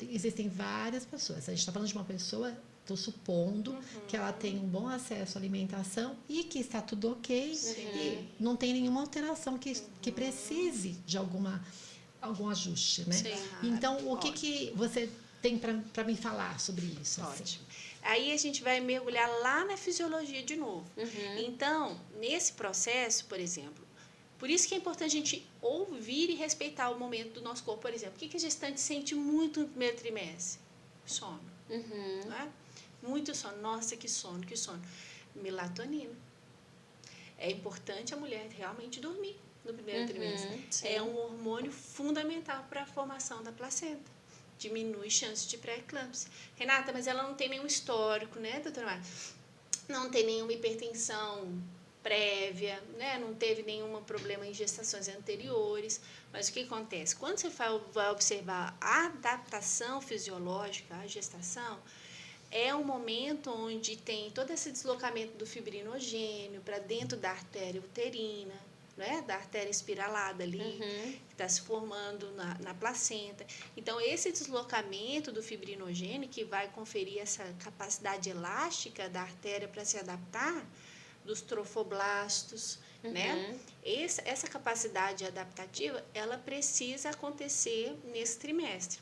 Speaker 3: existem várias pessoas. A gente está falando de uma pessoa, estou supondo que ela tem um bom acesso à alimentação e que está tudo ok e não tem nenhuma alteração que precise de algum ajuste, né?
Speaker 2: Sim.
Speaker 3: Então, o que você tem para me falar sobre isso?
Speaker 4: Ótimo. Aí a gente vai mergulhar lá na fisiologia de novo. Então, nesse processo, por exemplo, por isso que é importante a gente ouvir e respeitar o momento do nosso corpo. Por exemplo, o que a gestante sente muito no primeiro trimestre? Sono. Não é? Muito sono. Nossa, que sono, que sono. Melatonina. É importante a mulher realmente dormir no primeiro trimestre.
Speaker 2: Sim.
Speaker 4: É um hormônio fundamental para a formação da placenta. Diminui chances de pré-eclâmpsia. Renata, mas ela não tem nenhum histórico, né, doutora Márcia? Não tem nenhuma hipertensão prévia, né? Não teve nenhum problema em gestações anteriores. Mas o que acontece? Quando você vai observar a adaptação fisiológica à gestação, é um momento onde tem todo esse deslocamento do fibrinogênio para dentro da artéria uterina, né, da artéria espiralada ali, que está se formando na placenta. Então, esse deslocamento do fibrinogênio, que vai conferir essa capacidade elástica da artéria para se adaptar, dos trofoblastos, né? Essa capacidade adaptativa, ela precisa acontecer nesse trimestre.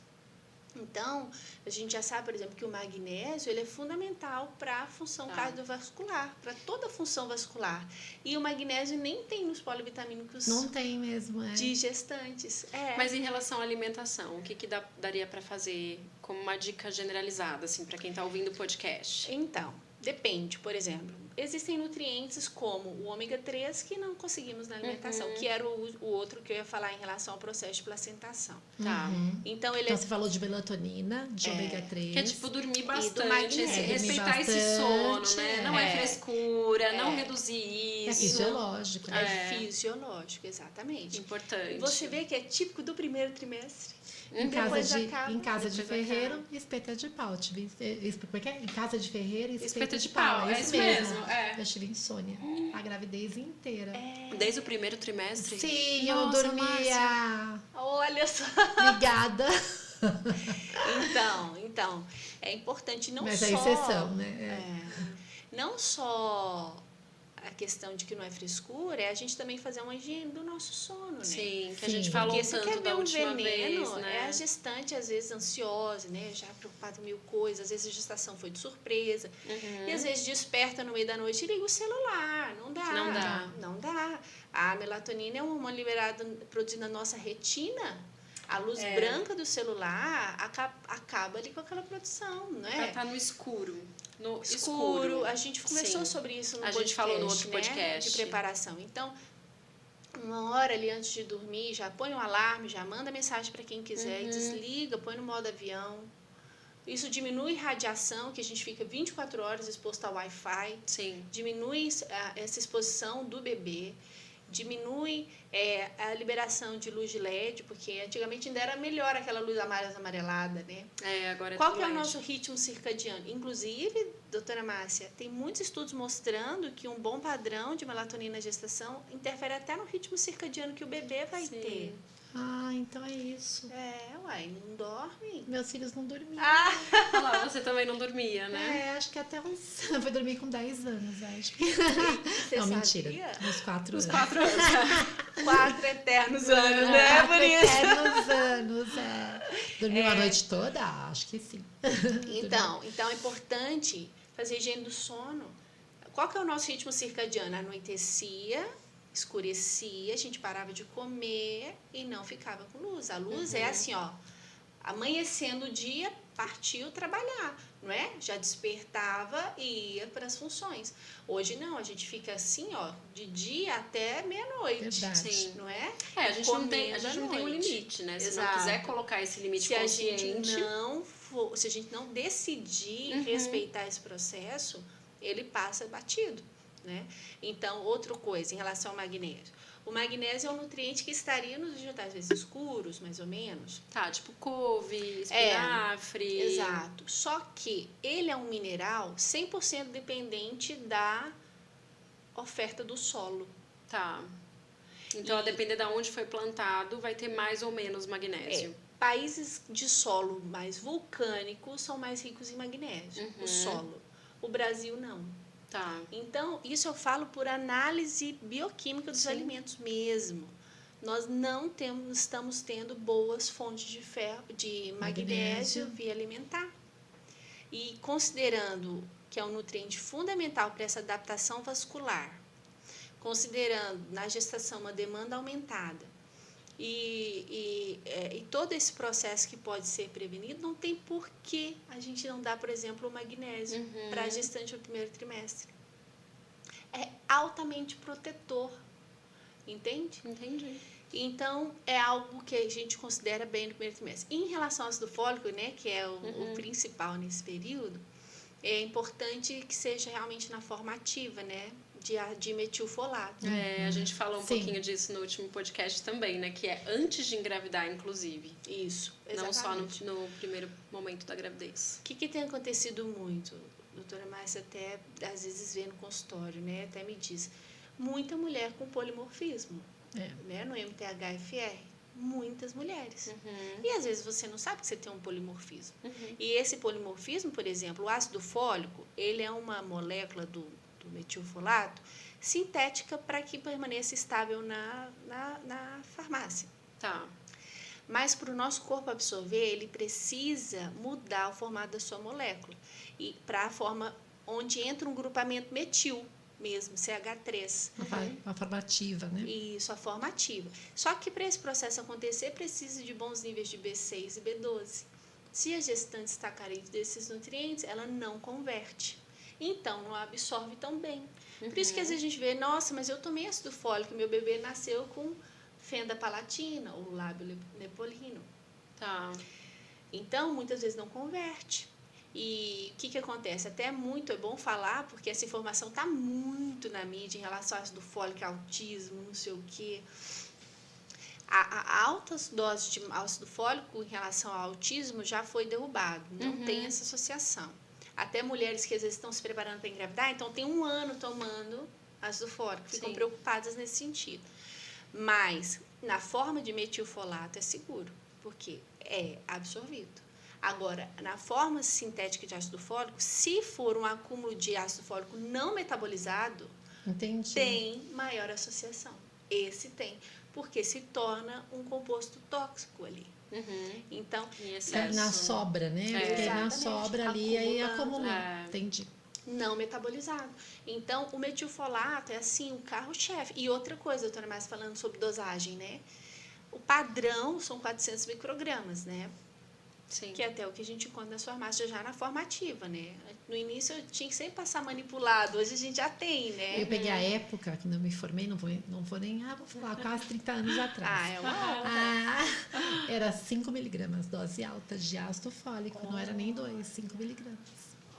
Speaker 4: Então, a gente já sabe, por exemplo, que o magnésio ele é fundamental para a função cardiovascular, para toda a função vascular. E o magnésio nem tem nos polivitamínicos
Speaker 3: Não tem mesmo,
Speaker 4: de gestantes.
Speaker 2: Mas em relação à alimentação, o que daria para fazer como uma dica generalizada, assim, para quem está ouvindo o podcast?
Speaker 4: Então, depende, por exemplo. existem nutrientes como o ômega 3 que não conseguimos na alimentação, que era o outro que eu ia falar em relação ao processo de placentação.
Speaker 2: Tá.
Speaker 4: Então, ele
Speaker 3: Então, você falou de melatonina, de ômega 3.
Speaker 2: Que é tipo dormir bastante,
Speaker 4: magnésio.
Speaker 2: respeitar
Speaker 3: Dormir
Speaker 2: esse sono,
Speaker 3: bastante,
Speaker 2: né? Não é frescura, não reduzir
Speaker 3: É
Speaker 2: isso.
Speaker 3: fisiológico, né?
Speaker 4: É fisiológico, exatamente.
Speaker 2: Importante.
Speaker 4: Você vê que é típico do primeiro trimestre.
Speaker 3: Em
Speaker 4: Depois
Speaker 3: casa,
Speaker 4: acaba,
Speaker 3: em casa de
Speaker 2: depois
Speaker 3: ferreiro, espeta de pau. Como é que é? Em casa de ferreiro,
Speaker 2: Espeta de pau, é isso mesmo, é.
Speaker 3: Eu tive insônia a gravidez inteira.
Speaker 2: Desde o primeiro trimestre?
Speaker 3: Sim,
Speaker 2: Nossa,
Speaker 3: eu dormia
Speaker 4: Olha só.
Speaker 3: ligada.
Speaker 4: Então, é importante não
Speaker 3: Mas
Speaker 4: só...
Speaker 3: é exceção, né?
Speaker 4: Não só a questão de que não é frescura, é a gente também fazer uma higiene do nosso sono, né?
Speaker 2: Sim, que a
Speaker 3: Sim.
Speaker 2: gente falou
Speaker 4: Porque você
Speaker 2: tanto
Speaker 4: quer
Speaker 2: da
Speaker 4: ver um
Speaker 2: última
Speaker 4: veneno,
Speaker 2: vez, né?
Speaker 4: é a gestante às vezes ansiosa, né? Já preocupada com mil coisas, às vezes a gestação foi de surpresa. E às vezes desperta no meio da noite e liga o celular. Não dá.
Speaker 2: Não dá.
Speaker 4: Não dá. A melatonina é um hormônio liberado, produzido na nossa retina. A luz branca do celular acaba ali com aquela produção, não
Speaker 2: Ela
Speaker 4: é?
Speaker 2: tá no escuro. No
Speaker 4: Escuro. A gente conversou
Speaker 2: Sim.
Speaker 4: sobre isso no
Speaker 2: A
Speaker 4: podcast,
Speaker 2: gente falou no outro
Speaker 4: né?
Speaker 2: podcast.
Speaker 4: De preparação. Então, uma hora ali antes de dormir, já põe um alarme, já manda mensagem para quem quiser, e desliga, põe no modo avião. Isso diminui radiação, que a gente fica 24 horas exposto ao Wi-Fi.
Speaker 2: Sim.
Speaker 4: Diminui essa exposição do bebê. Diminui a liberação de luz de LED, porque antigamente ainda era melhor aquela luz mais amarelada, né?
Speaker 2: Agora
Speaker 4: Qual
Speaker 2: tudo
Speaker 4: que é o
Speaker 2: LED.
Speaker 4: nosso ritmo circadiano? Inclusive, doutora Márcia, tem muitos estudos mostrando que um bom padrão de melatonina na gestação interfere até no ritmo circadiano que o bebê vai
Speaker 2: Sim.
Speaker 4: ter.
Speaker 3: Ah, então é isso.
Speaker 4: Uai, não dorme.
Speaker 3: Meus filhos não dormiam.
Speaker 2: Olha lá, você também não dormia, né?
Speaker 3: Acho que até uns... Foi dormir com 10 anos, acho.
Speaker 4: Você
Speaker 3: Não,
Speaker 4: sabia?
Speaker 3: mentira. Uns 4 anos.
Speaker 2: 4 anos.
Speaker 4: 4 eternos anos, né?
Speaker 3: É,
Speaker 4: Por isso.
Speaker 3: eternos anos, Dormiu a noite toda? Acho que sim.
Speaker 4: Então é importante fazer higiene do sono. Qual que é o nosso ritmo circadiano? Anoitecia, escurecia, a gente parava de comer e não ficava com luz. A luz é assim, ó, amanhecendo o dia, partiu trabalhar, não é? Já despertava e ia para as funções. Hoje não, a gente fica assim, ó, de dia até meia-noite.
Speaker 3: Verdade.
Speaker 2: Sim.
Speaker 4: Não é?
Speaker 2: A gente não tem um
Speaker 4: noite.
Speaker 2: limite, né? Se não
Speaker 4: Exato.
Speaker 2: quiser colocar esse limite
Speaker 4: Se a
Speaker 2: consciente...
Speaker 4: gente se a gente não decidir respeitar esse processo, ele passa batido, né? Então, outra coisa em relação ao magnésio. O magnésio é um nutriente que estaria nos vegetais escuros, mais ou menos.
Speaker 2: Tá, tipo couve, espinafre...
Speaker 4: Exato. Só que ele é um mineral 100% dependente da oferta do solo.
Speaker 2: Tá. Então, a depender de onde foi plantado, vai ter mais ou menos magnésio.
Speaker 4: Países de solo mais vulcânico são mais ricos em magnésio, o solo. O Brasil não.
Speaker 2: Tá.
Speaker 4: Então, isso eu falo por análise bioquímica dos alimentos mesmo. Nós não estamos tendo boas fontes de magnésio via alimentar. E considerando que é um nutriente fundamental para essa adaptação vascular, considerando na gestação uma demanda aumentada, e todo esse processo que pode ser prevenido, não tem por que a gente não dar, por exemplo, o magnésio para a gestante no primeiro trimestre. É altamente protetor, entende?
Speaker 2: Entendi.
Speaker 4: Então, é algo que a gente considera bem no primeiro trimestre. Em relação ao ácido fólico, né, que é o principal nesse período, é importante que seja realmente na forma ativa, né? De metilfolato.
Speaker 2: A gente falou um
Speaker 3: Sim.
Speaker 2: pouquinho disso no último podcast também, né? Que é antes de engravidar, inclusive.
Speaker 4: Isso,
Speaker 2: Não só
Speaker 4: exatamente.
Speaker 2: no primeiro momento da gravidez.
Speaker 4: O que tem acontecido muito? A doutora Márcia até às vezes vê no consultório, né? Até me diz. Muita mulher com polimorfismo, né? No MTHFR. Muitas mulheres. E às vezes você não sabe que você tem um polimorfismo. E esse polimorfismo, por exemplo, o ácido fólico, ele é uma molécula do metilfolato sintética para que permaneça estável na farmácia.
Speaker 2: Tá.
Speaker 4: Mas para o nosso corpo absorver, ele precisa mudar o formato da sua molécula. E para a forma onde entra um grupamento metil mesmo, CH3.
Speaker 3: Uma forma ativa, né?
Speaker 4: Isso, a forma ativa. Só que para esse processo acontecer, precisa de bons níveis de B6 e B12. Se a gestante está carente desses nutrientes, ela não converte. então não absorve tão bem. Por isso que às vezes a gente vê, nossa, mas eu tomei ácido fólico, meu bebê nasceu com fenda palatina ou lábio leporino.
Speaker 2: Tá.
Speaker 4: Então, muitas vezes não converte. E o que acontece? Até é bom falar, porque essa informação está muito na mídia em relação ao ácido fólico, autismo, não sei o quê. A altas doses de ácido fólico em relação ao autismo já foi derrubado, não tem essa associação. Até mulheres que às vezes estão se preparando para engravidar, então tem 1 ano tomando ácido fólico, ficam preocupadas nesse sentido. Mas na forma de metilfolato é seguro, porque é absorvido. Agora, na forma sintética de ácido fólico, se for um acúmulo de ácido fólico não metabolizado, tem maior associação. Esse tem, porque se torna um composto tóxico ali. Então,
Speaker 3: na sobra, né? Porque na sobra ali, aí acumula. Entendi.
Speaker 4: Não metabolizado. Então, o metilfolato é assim, o carro-chefe. E outra coisa, doutora Márcia, falando sobre dosagem, né? O padrão são 400 microgramas, né?
Speaker 2: Sim.
Speaker 4: Que é até o que a gente encontra nas farmácias já na forma ativa, né? No início eu tinha que sempre passar manipulado, hoje a gente já tem, né?
Speaker 3: Eu peguei a época que não me formei, não vou nem, vou falar, quase 30 anos atrás.
Speaker 4: É uma honra.
Speaker 3: Era 5 miligramas, dose alta de ácido fólico, não era nem 2, 5 miligramas.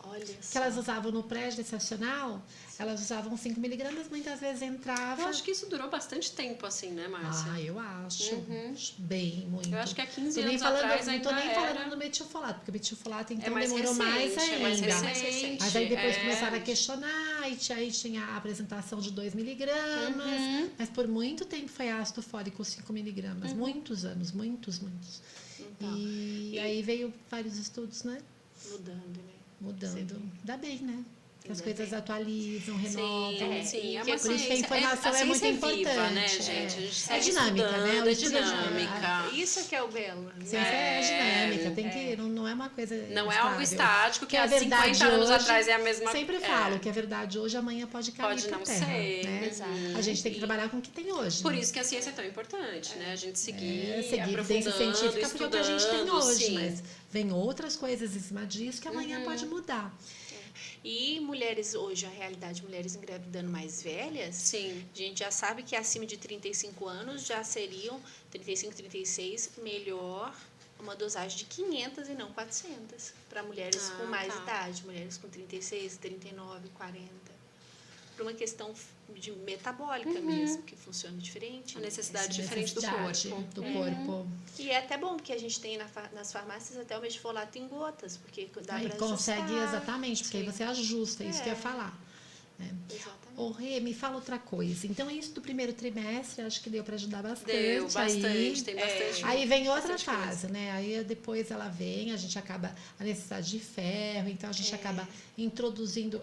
Speaker 4: Olha só.
Speaker 3: Que elas usavam no pré-gestacional, elas usavam 5 miligramas, muitas vezes entrava...
Speaker 2: Eu acho que isso durou bastante tempo, assim, né, Márcia?
Speaker 3: Eu acho. Bem, muito.
Speaker 2: Eu acho que há 15
Speaker 3: anos
Speaker 2: atrás
Speaker 3: não
Speaker 2: ainda
Speaker 3: tô nem
Speaker 2: era...
Speaker 3: falando do metilfolato, porque o metilfolato, então,
Speaker 2: mais
Speaker 3: demorou mais
Speaker 2: recente,
Speaker 3: ainda.
Speaker 2: é mais recente.
Speaker 3: Mas aí depois começaram a questionar, e aí tinha a apresentação de 2 miligramas, mas por muito tempo foi ácido fólico 5 miligramas. Muitos anos, muitos.
Speaker 4: Então,
Speaker 3: E aí veio vários estudos, né?
Speaker 4: Mudando.
Speaker 3: Ainda bem, né? Que as coisas atualizam, renovam.
Speaker 2: Sim, é
Speaker 3: por
Speaker 2: uma
Speaker 3: isso que a
Speaker 2: ciência,
Speaker 3: informação é muito importante.
Speaker 2: Viva, né, gente? A gente segue
Speaker 3: dinâmica, né?
Speaker 2: estudando, é dinâmica.
Speaker 4: Isso que é o belo. Né?
Speaker 3: Ciência é dinâmica, não é uma coisa
Speaker 2: não
Speaker 3: estável.
Speaker 2: É algo estático que há
Speaker 3: verdade
Speaker 2: 50 anos
Speaker 3: hoje,
Speaker 2: atrás é a mesma coisa.
Speaker 3: Sempre falo que a verdade hoje, amanhã pode cair
Speaker 2: Pode
Speaker 3: por
Speaker 2: não
Speaker 3: terra.
Speaker 2: ser.
Speaker 3: Né?
Speaker 4: Exato.
Speaker 3: A gente tem que trabalhar com o que tem hoje.
Speaker 2: Por isso que a ciência é tão importante, né? A gente seguir
Speaker 3: evidência
Speaker 2: aprofundando,
Speaker 3: científica, porque é o que a gente tem hoje,
Speaker 2: sim.
Speaker 3: mas vem outras coisas em cima disso que amanhã pode mudar.
Speaker 4: E mulheres hoje, a realidade de mulheres engravidando mais velhas,
Speaker 2: Sim.
Speaker 4: a gente já sabe que acima de 35 anos já seriam, 35, 36, melhor uma dosagem de 500 e não 400 para mulheres com mais idade, mulheres com 36, 39, 40. Por uma questão de metabólica mesmo, que funciona diferente.
Speaker 2: A necessidade diferente do corpo.
Speaker 4: E é até bom que a gente tem nas farmácias até o metilfolato em gotas, porque dá para
Speaker 3: consegue exatamente, porque aí você ajusta, isso que eu ia falar.
Speaker 4: Exatamente.
Speaker 3: Rê, me fala outra coisa. Então, isso do primeiro trimestre, acho que deu para ajudar bastante.
Speaker 2: Tem bastante.
Speaker 3: Aí vem outra fase, né? Aí depois ela vem, a gente acaba a necessidade de ferro, então a gente acaba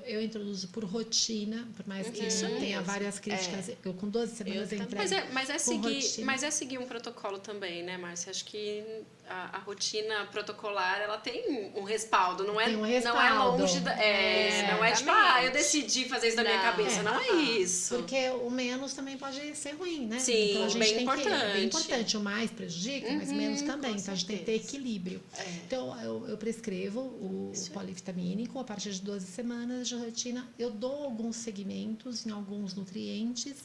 Speaker 3: eu introduzo por rotina, por mais que tenha várias críticas. Eu com 12 semanas entrei.
Speaker 2: Mas é seguir um protocolo também, né, Márcia? Acho que a rotina protocolar, ela tem um respaldo, não é,
Speaker 3: tem um respaldo.
Speaker 2: Não é longe da, não é tipo, eu decidi fazer isso da minha cabeça, não é isso.
Speaker 3: Porque o menos também pode ser ruim, né?
Speaker 2: Sim,
Speaker 3: então a gente
Speaker 2: bem importante.
Speaker 3: Bem importante. O mais prejudica, mas o menos também. Então a gente tem que ter equilíbrio. Então eu prescrevo o polivitamínico a partir de 12 semanas de rotina. Eu dou alguns segmentos em alguns nutrientes,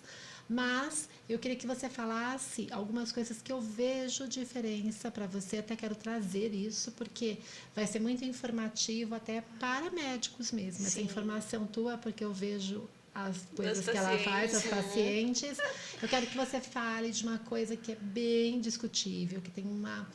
Speaker 3: mas eu queria que você falasse algumas coisas que eu vejo diferença para você. Até quero trazer isso, porque vai ser muito informativo até para médicos mesmo. Essa informação tua, porque eu vejo as coisas que ela faz, as pacientes. Eu quero que você fale de uma coisa que é bem discutível, que tem uma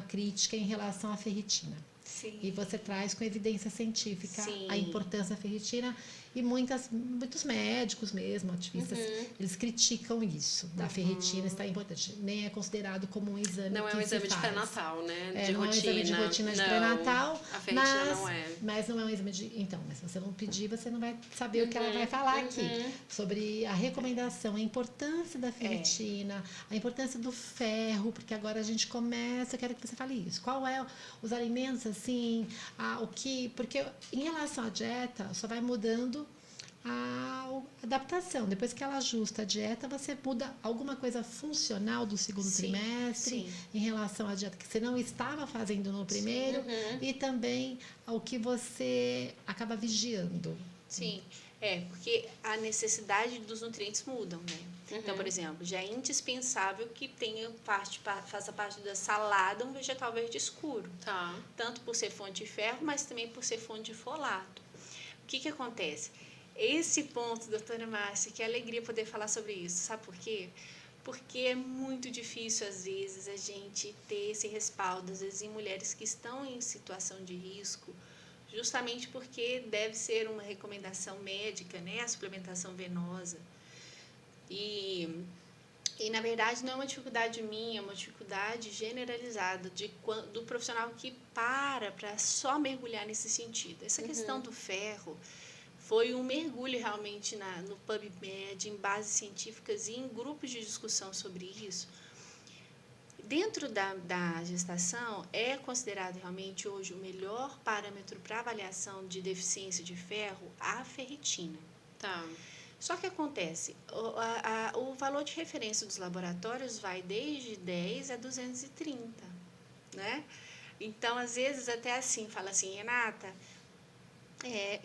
Speaker 3: crítica em relação à ferritina.
Speaker 4: Sim.
Speaker 3: E você traz com evidência científica a importância da ferritina. E muitos médicos mesmo, ativistas, eles criticam isso, da ferritina estar importante. Nem é considerado como um exame
Speaker 2: não
Speaker 3: que
Speaker 2: é um exame
Speaker 3: se
Speaker 2: de
Speaker 3: faz.
Speaker 2: pré-natal, né?
Speaker 3: Não é um exame de rotina de pré-natal.
Speaker 2: A ferritina não é.
Speaker 3: Mas não é um exame de... Então, mas se você não pedir, você não vai saber o que ela vai falar aqui. Sobre a recomendação, a importância da ferritina, a importância do ferro, porque agora a gente começa... Eu quero que você fale isso. Qual é os alimentos, assim, o que... Porque em relação à dieta, só vai mudando a adaptação. Depois que ela ajusta a dieta, você muda alguma coisa funcional do segundo trimestre em relação à dieta que você não estava fazendo no primeiro e também ao que você acaba vigiando.
Speaker 4: Sim, porque a necessidade dos nutrientes mudam, né? Então, por exemplo, já é indispensável que faça parte da salada um vegetal verde escuro.
Speaker 2: Tá.
Speaker 4: Tanto por ser fonte de ferro, mas também por ser fonte de folato. O que acontece? Esse ponto, doutora Márcia, que alegria poder falar sobre isso. Sabe por quê? Porque é muito difícil, às vezes, a gente ter esse respaldo, às vezes, em mulheres que estão em situação de risco, justamente porque deve ser uma recomendação médica, né? A suplementação venosa. E na verdade, não é uma dificuldade minha, é uma dificuldade generalizada do profissional que para só mergulhar nesse sentido. Essa questão do ferro foi um mergulho realmente no PubMed, em bases científicas e em grupos de discussão sobre isso. Dentro da gestação, é considerado realmente hoje o melhor parâmetro para avaliação de deficiência de ferro a ferritina.
Speaker 2: Tá.
Speaker 4: Só que acontece, o valor de referência dos laboratórios vai desde 10 a 230, né? Então, às vezes, até assim, fala assim, Renata,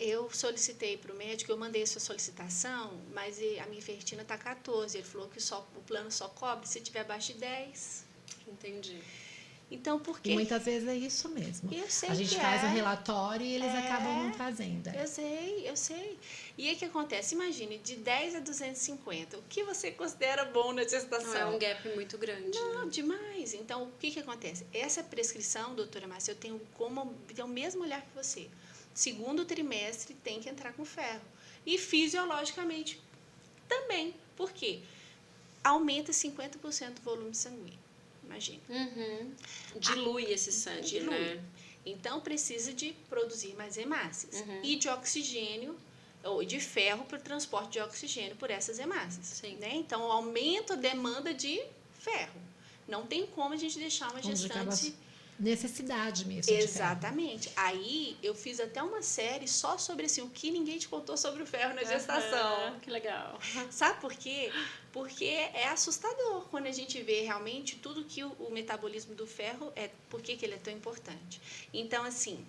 Speaker 4: eu solicitei para o médico, eu mandei sua solicitação, mas a minha ferritina está 14. Ele falou que o plano só cobre se tiver abaixo de 10.
Speaker 2: Entendi.
Speaker 4: Então, por quê?
Speaker 3: E muitas vezes é isso mesmo.
Speaker 4: Eu sei
Speaker 3: a gente
Speaker 4: que
Speaker 3: faz um relatório e eles acabam não fazendo.
Speaker 4: Eu sei. E aí o que acontece? Imagine, de 10 a 250, o que você considera bom na gestação?
Speaker 2: Não, é um gap muito grande.
Speaker 4: Não,
Speaker 2: né?
Speaker 4: demais. Então, o que acontece? Essa prescrição, doutora Márcia, eu tenho o mesmo olhar que você. Segundo trimestre tem que entrar com ferro. E fisiologicamente também. Por quê? Aumenta 50% o volume sanguíneo. Imagina.
Speaker 2: Dilui esse sangue, né?
Speaker 4: Então, precisa de produzir mais hemácias. E de oxigênio, ou de ferro para o transporte de oxigênio por essas hemácias.
Speaker 2: Sim.
Speaker 4: Né? Então, aumenta a demanda de ferro. Não tem como a gente deixar uma gestante...
Speaker 3: Necessidade mesmo.
Speaker 4: Exatamente. Aí, eu fiz até uma série só sobre assim, o que ninguém te contou sobre o ferro na gestação.
Speaker 2: Que legal.
Speaker 4: Sabe por quê? Porque é assustador quando a gente vê realmente tudo que o metabolismo do ferro por que ele é tão importante. Então, assim,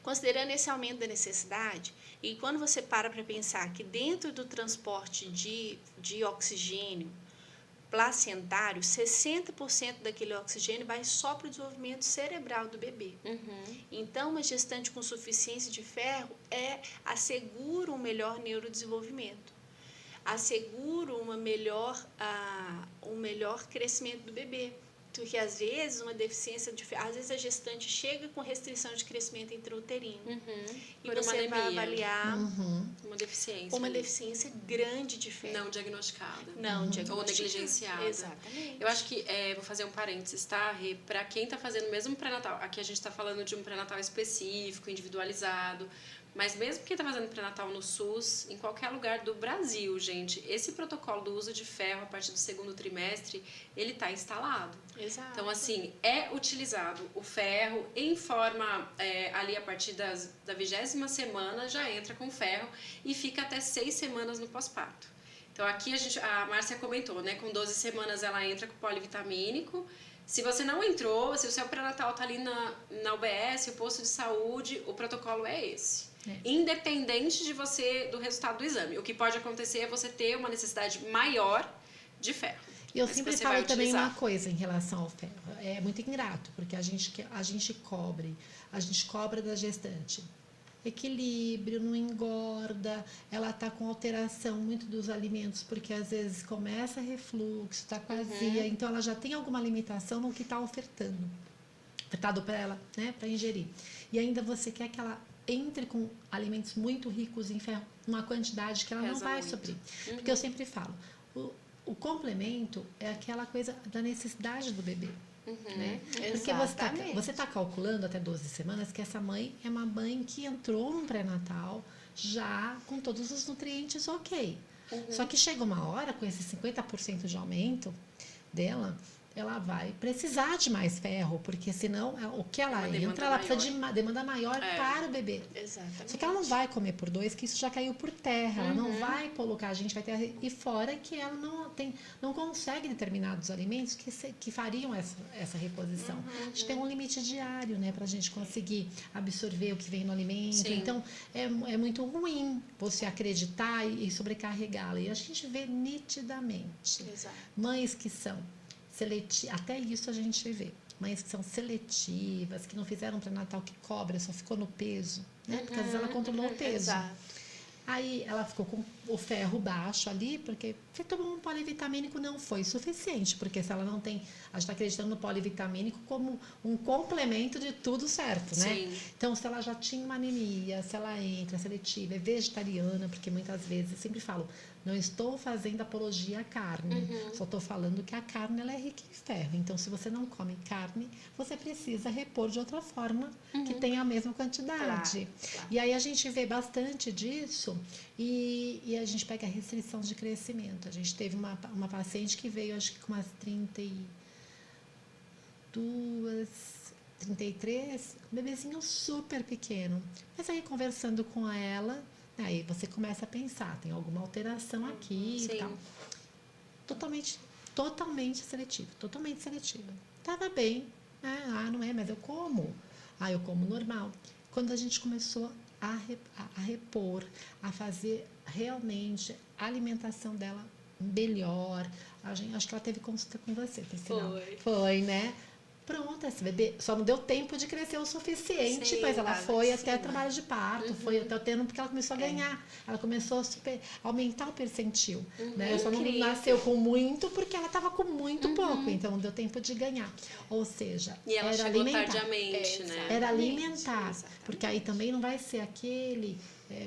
Speaker 4: considerando esse aumento da necessidade, e quando você para pensar que dentro do transporte de oxigênio placentário, 60% daquele oxigênio vai só para o desenvolvimento cerebral do bebê. Então, uma gestante com suficiência de ferro assegura um melhor neurodesenvolvimento, assegura um melhor crescimento do bebê. Porque, às vezes, uma deficiência de ferro, às vezes a gestante chega com restrição de crescimento intrauterino. E
Speaker 2: Por
Speaker 4: você vai avaliar
Speaker 2: uma deficiência.
Speaker 4: uma deficiência grande de ferro.
Speaker 2: Não diagnosticada.
Speaker 4: Não diagnosticada.
Speaker 2: Ou negligenciada.
Speaker 4: Exatamente.
Speaker 2: Eu acho que, vou fazer um parênteses, tá, Rê? Para quem está fazendo mesmo pré-natal, aqui a gente está falando de um pré-natal específico, individualizado, mas mesmo quem está fazendo pré-natal no SUS, em qualquer lugar do Brasil, gente, esse protocolo do uso de ferro a partir do segundo trimestre, ele está instalado.
Speaker 4: Exato.
Speaker 2: Então, assim, é utilizado o ferro em forma, ali a partir da 20ª semana, já entra com ferro e fica até 6 semanas no pós-parto. Então, aqui a Márcia comentou, né, com 12 semanas ela entra com polivitamínico. Se você não entrou, se o seu pré-natal está ali na UBS, o posto de saúde, o protocolo é esse. Independente do resultado do exame. O que pode acontecer é você ter uma necessidade maior de ferro.
Speaker 3: E eu sempre falo também uma coisa em relação ao ferro. É muito ingrato, porque a gente cobra da gestante equilíbrio, não engorda, ela está com alteração muito dos alimentos, porque às vezes começa refluxo, está com azia, então ela já tem alguma limitação no que está ofertado para ela, né, para ingerir. E ainda você quer que ela entre com alimentos muito ricos em ferro, uma quantidade que ela não vai suprir. Porque eu sempre falo, o complemento é aquela coisa da necessidade do bebê. Né? Porque você está calculando até 12 semanas que essa mãe é uma mãe que entrou no pré-natal já com todos os nutrientes ok. Só que chega uma hora com esse 50% de aumento dela ela vai precisar de mais ferro, porque senão o que ela entra, ela precisa de uma demanda maior para o bebê.
Speaker 4: Exatamente.
Speaker 3: Só que ela não vai comer por 2, que isso já caiu por terra. Ela não vai colocar, a gente vai ter... E fora que ela não consegue determinados alimentos que fariam essa reposição. A gente tem um limite diário, né? Pra gente conseguir absorver o que vem no alimento.
Speaker 2: Sim.
Speaker 3: Então, é muito ruim você acreditar e sobrecarregá-la. E a gente vê nitidamente.
Speaker 4: Exato.
Speaker 3: Mães que são seletivas, até isso a gente vê. Mães que são seletivas, que não fizeram pré-natal, que cobra, só ficou no peso, né? Porque às vezes ela controlou o peso.
Speaker 4: Exato.
Speaker 3: Aí ela ficou com o ferro baixo ali, porque se tomou um polivitamínico não foi suficiente, porque se ela não tem, a gente está acreditando no polivitamínico como um complemento de tudo certo, né?
Speaker 2: Sim.
Speaker 3: Então, se ela já tinha uma anemia, se ela entra seletiva, é vegetariana, porque muitas vezes, eu sempre falo, não estou fazendo apologia à carne, só estou falando que a carne ela é rica em ferro. Então, se você não come carne, você precisa repor de outra forma que tenha a mesma quantidade.
Speaker 4: Claro.
Speaker 3: E aí a gente vê bastante disso e a gente pega a restrição de crescimento. A gente teve uma paciente que veio, acho que com umas 32, 33, um bebezinho super pequeno. Mas aí conversando com ela, aí você começa a pensar, tem alguma alteração aqui
Speaker 2: Sim.
Speaker 3: e tal. Totalmente seletiva. Tava bem, né? Não é, mas eu como. Eu como normal. Quando a gente começou a repor, a fazer realmente a alimentação dela melhor, acho que ela teve consulta com você, por sinal. Foi, né? Pronto, esse bebê só não deu tempo de crescer o suficiente,
Speaker 2: Sim,
Speaker 3: mas ela foi até
Speaker 4: cima.
Speaker 3: trabalho de parto, foi até o tempo porque ela começou a ganhar. Ela começou a aumentar o percentil. Né? Só não
Speaker 4: Incrível.
Speaker 3: nasceu com muito porque ela estava com muito pouco, então não deu tempo de ganhar. Ou seja,
Speaker 2: E ela
Speaker 3: era
Speaker 2: chegou
Speaker 3: alimentar.
Speaker 2: tardiamente, né?
Speaker 3: Era alimentar,
Speaker 4: Exatamente.
Speaker 3: porque aí também não vai ser aquele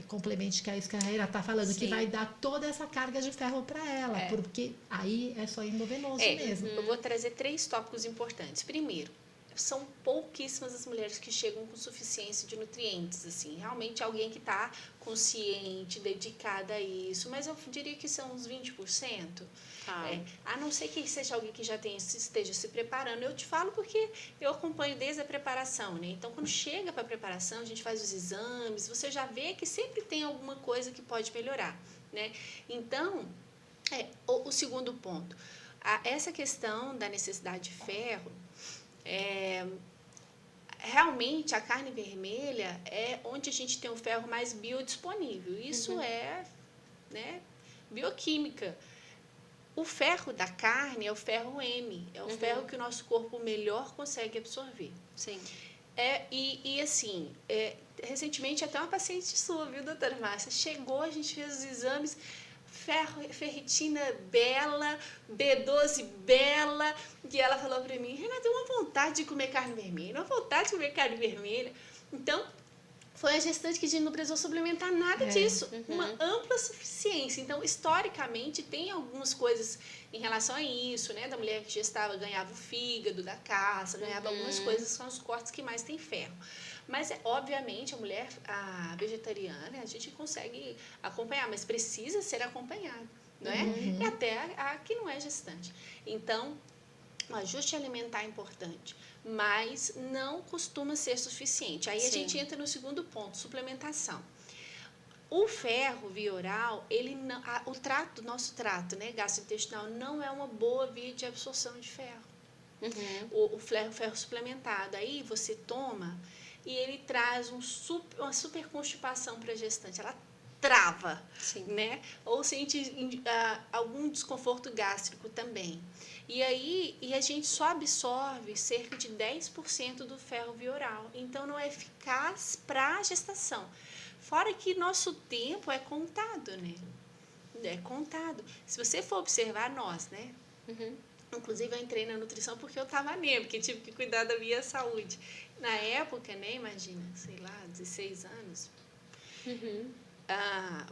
Speaker 3: complemento que é isso que a Raíra está falando,
Speaker 2: Sim.
Speaker 3: que vai dar toda essa carga de ferro para ela, porque aí é só endovenoso mesmo.
Speaker 4: Eu vou trazer 3 tópicos importantes. Primeiro, são pouquíssimas as mulheres que chegam com suficiência de nutrientes, assim, realmente alguém que está consciente, dedicada a isso, mas eu diria que são uns 20%.
Speaker 2: Tá.
Speaker 4: A não ser que seja alguém que já esteja se preparando. Eu te falo porque eu acompanho desde a preparação, né? Então, quando chega para a preparação, a gente faz os exames, você já vê que sempre tem alguma coisa que pode melhorar, né? Então, o segundo ponto, essa questão da necessidade de ferro, realmente a carne vermelha é onde a gente tem o ferro mais biodisponível. Isso é, né, bioquímica. O ferro da carne é o ferro M, é o ferro que o nosso corpo melhor consegue absorver.
Speaker 2: Sim.
Speaker 4: E assim, recentemente até uma paciente sua, viu, doutora Márcia? Chegou, a gente fez os exames, ferritina bela, B12 bela, e ela falou para mim, Renata, tem uma vontade de comer carne vermelha, Então, foi a gestante que a gente não precisou suplementar nada disso. Uma ampla suficiência. Então, historicamente, tem algumas coisas em relação a isso, né? Da mulher que gestava, ganhava o fígado da caça, ganhava algumas coisas, são os cortes que mais tem ferro. Mas, obviamente, a vegetariana, a gente consegue acompanhar, mas precisa ser acompanhado, não é? E até a que não é gestante. Então, o ajuste alimentar é importante, mas não costuma ser suficiente. Aí a gente entra no segundo ponto, suplementação. O ferro via oral, nosso trato, né, gastrointestinal, não é uma boa via de absorção de ferro. O ferro suplementado, aí você toma e ele traz uma super constipação para a gestante. Ela trava, né? Ou sente algum desconforto gástrico também. E a gente só absorve cerca de 10% do ferro via oral. Então, não é eficaz para a gestação. Fora que nosso tempo é contado, né? É contado. Se você for observar nós, né? Inclusive, eu entrei na nutrição porque eu estava anêmica, tive que cuidar da minha saúde. Na época, né? Imagina, sei lá, 16 anos.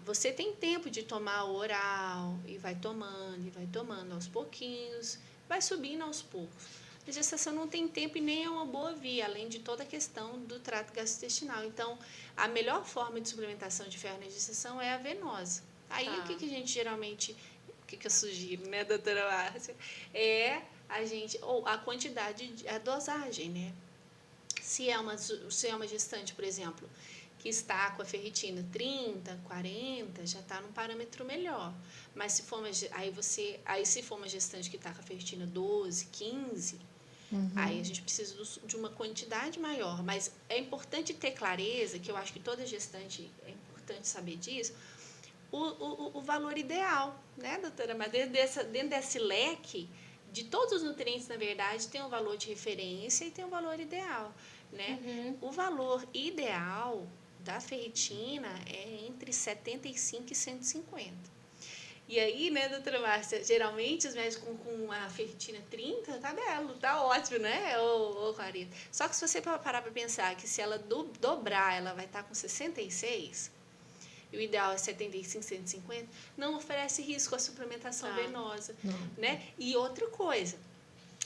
Speaker 4: Você tem tempo de tomar o oral e vai tomando aos pouquinhos, vai subindo aos poucos. A gestação não tem tempo e nem é uma boa via, além de toda a questão do trato gastrointestinal. Então, a melhor forma de suplementação de ferro na gestação é a venosa. Aí, o que a gente geralmente, o que eu sugiro, né, doutora Márcia? É ou a quantidade, a dosagem, né? Se é uma gestante, por exemplo, que está com a ferritina 30, 40, já está num parâmetro melhor. Mas se for uma gestante que está com a ferritina 12, 15, aí a gente precisa de uma quantidade maior. Mas é importante ter clareza, que eu acho que toda gestante é importante saber disso, o valor ideal, né, doutora? Mas dentro desse leque, de todos os nutrientes, na verdade, tem um valor de referência e tem um valor ideal, né? O valor ideal da ferritina é entre 75 e 150. E aí, né, doutora Márcia, geralmente os médicos com a ferritina 30, tá belo, tá ótimo, né? Ou 40. Só que se você parar para pensar que se ela dobrar, ela vai estar com 66, e o ideal é 75, 150, não oferece risco à suplementação venosa, né? E outra coisa,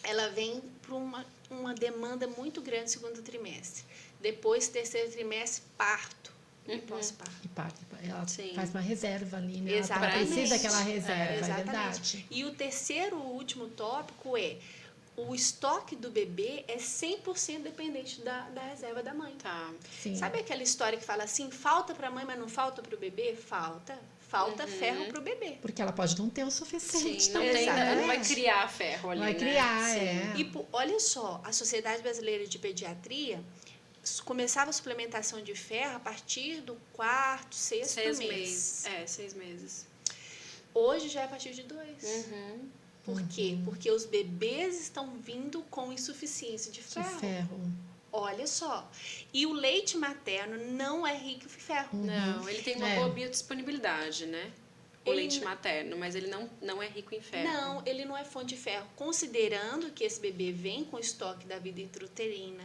Speaker 4: ela vem para uma demanda muito grande no segundo trimestre. Depois, terceiro trimestre, parto e pós-parto.
Speaker 3: E parto. Ela faz uma reserva ali, né?
Speaker 4: Exatamente.
Speaker 3: Ela precisa daquela reserva,
Speaker 4: exatamente.
Speaker 3: É verdade.
Speaker 4: E o terceiro, último tópico é o estoque do bebê é 100% dependente da reserva da mãe.
Speaker 2: Tá.
Speaker 3: Sim.
Speaker 4: Sabe aquela história que fala assim, falta para a mãe, mas não falta para o bebê? Falta ferro para o bebê.
Speaker 3: Porque ela pode não ter o suficiente.
Speaker 2: Sim,
Speaker 3: também,
Speaker 2: não vai criar ferro ali,
Speaker 3: vai criar,
Speaker 4: E olha só, a Sociedade Brasileira de Pediatria começava a suplementação de ferro a partir do quarto, sexto mês.
Speaker 2: 6 meses.
Speaker 4: Hoje já é a partir de 2. Por quê? Porque os bebês estão vindo com insuficiência de ferro. Olha só. E o leite materno não é rico em ferro.
Speaker 2: Não, ele tem uma boa biodisponibilidade, né? O leite materno, mas ele não é rico em ferro.
Speaker 4: Não, ele não é fonte de ferro. Considerando que esse bebê vem com estoque da vida intrauterina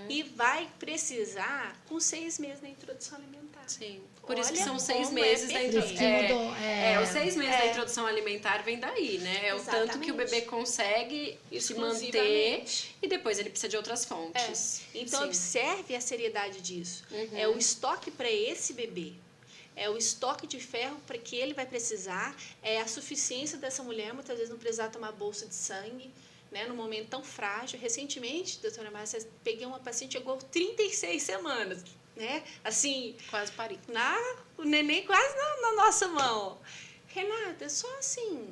Speaker 4: e vai precisar com 6 meses da introdução alimentar.
Speaker 2: Sim. Por isso que são 6 meses da introdução. Os 6 meses da introdução alimentar vem daí, né? É o tanto que o bebê consegue se manter e depois ele precisa de outras fontes.
Speaker 4: Então, observe a seriedade disso. É o estoque para esse bebê. É o estoque de ferro para que ele vai precisar, é a suficiência dessa mulher, muitas vezes não precisar tomar bolsa de sangue, né, num momento tão frágil. Recentemente, doutora Márcia, peguei uma paciente que chegou 36 semanas, né, assim...
Speaker 2: Quase pari.
Speaker 4: O neném quase na nossa mão. Renata, só assim,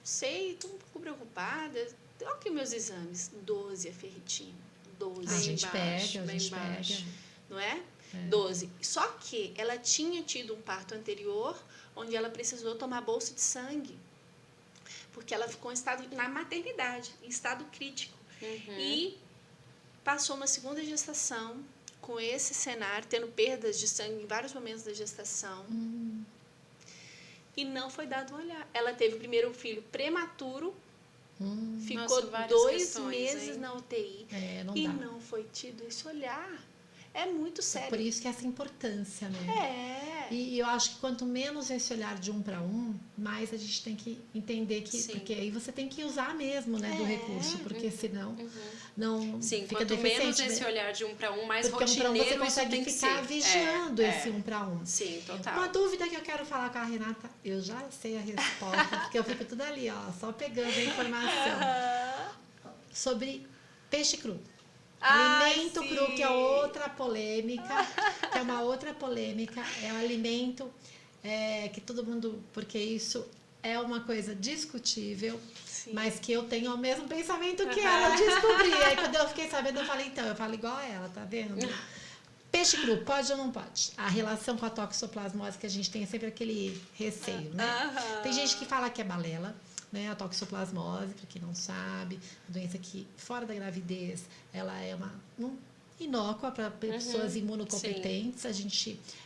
Speaker 4: sei, estou um pouco preocupada, olha aqui meus exames, 12 a ferritina, 12.
Speaker 3: A gente pega.
Speaker 4: Não é? 12. Só que ela tinha tido um parto anterior onde ela precisou tomar bolsa de sangue. Porque ela ficou na maternidade, em estado crítico. E passou uma segunda gestação com esse cenário, tendo perdas de sangue em vários momentos da gestação. E não foi dado um olhar. Ela teve o primeiro filho prematuro, ficou 2 meses na UTI não foi tido esse olhar. É muito sério.
Speaker 3: Por isso que essa importância, né? E eu acho que quanto menos esse olhar de 1 para 1, mais a gente tem que entender que... Porque aí você tem que usar mesmo, né, do recurso. Porque senão não fica
Speaker 2: quanto
Speaker 3: deficiente.
Speaker 2: Menos esse olhar de 1 para 1, mais
Speaker 3: porque
Speaker 2: rotineiro
Speaker 3: você consegue
Speaker 2: tem que
Speaker 3: ficar vigiando esse 1 para 1.
Speaker 2: Sim, total.
Speaker 3: Uma dúvida que eu quero falar com a Renata, eu já sei a resposta, porque eu fico tudo ali, ó, só pegando a informação. Sobre peixe cru. Alimento cru, que é outra polêmica, é um alimento que todo mundo, porque isso é uma coisa discutível, mas que eu tenho o mesmo pensamento que ela descobri. Aí quando eu fiquei sabendo, eu falei, então, eu falo igual a ela, tá vendo? Peixe cru, pode ou não pode? A relação com a toxoplasmose que a gente tem é sempre aquele receio, né? Tem gente que fala que é balela, né? A toxoplasmose, para quem não sabe, doença que fora da gravidez, ela é inócua para pessoas imunocompetentes.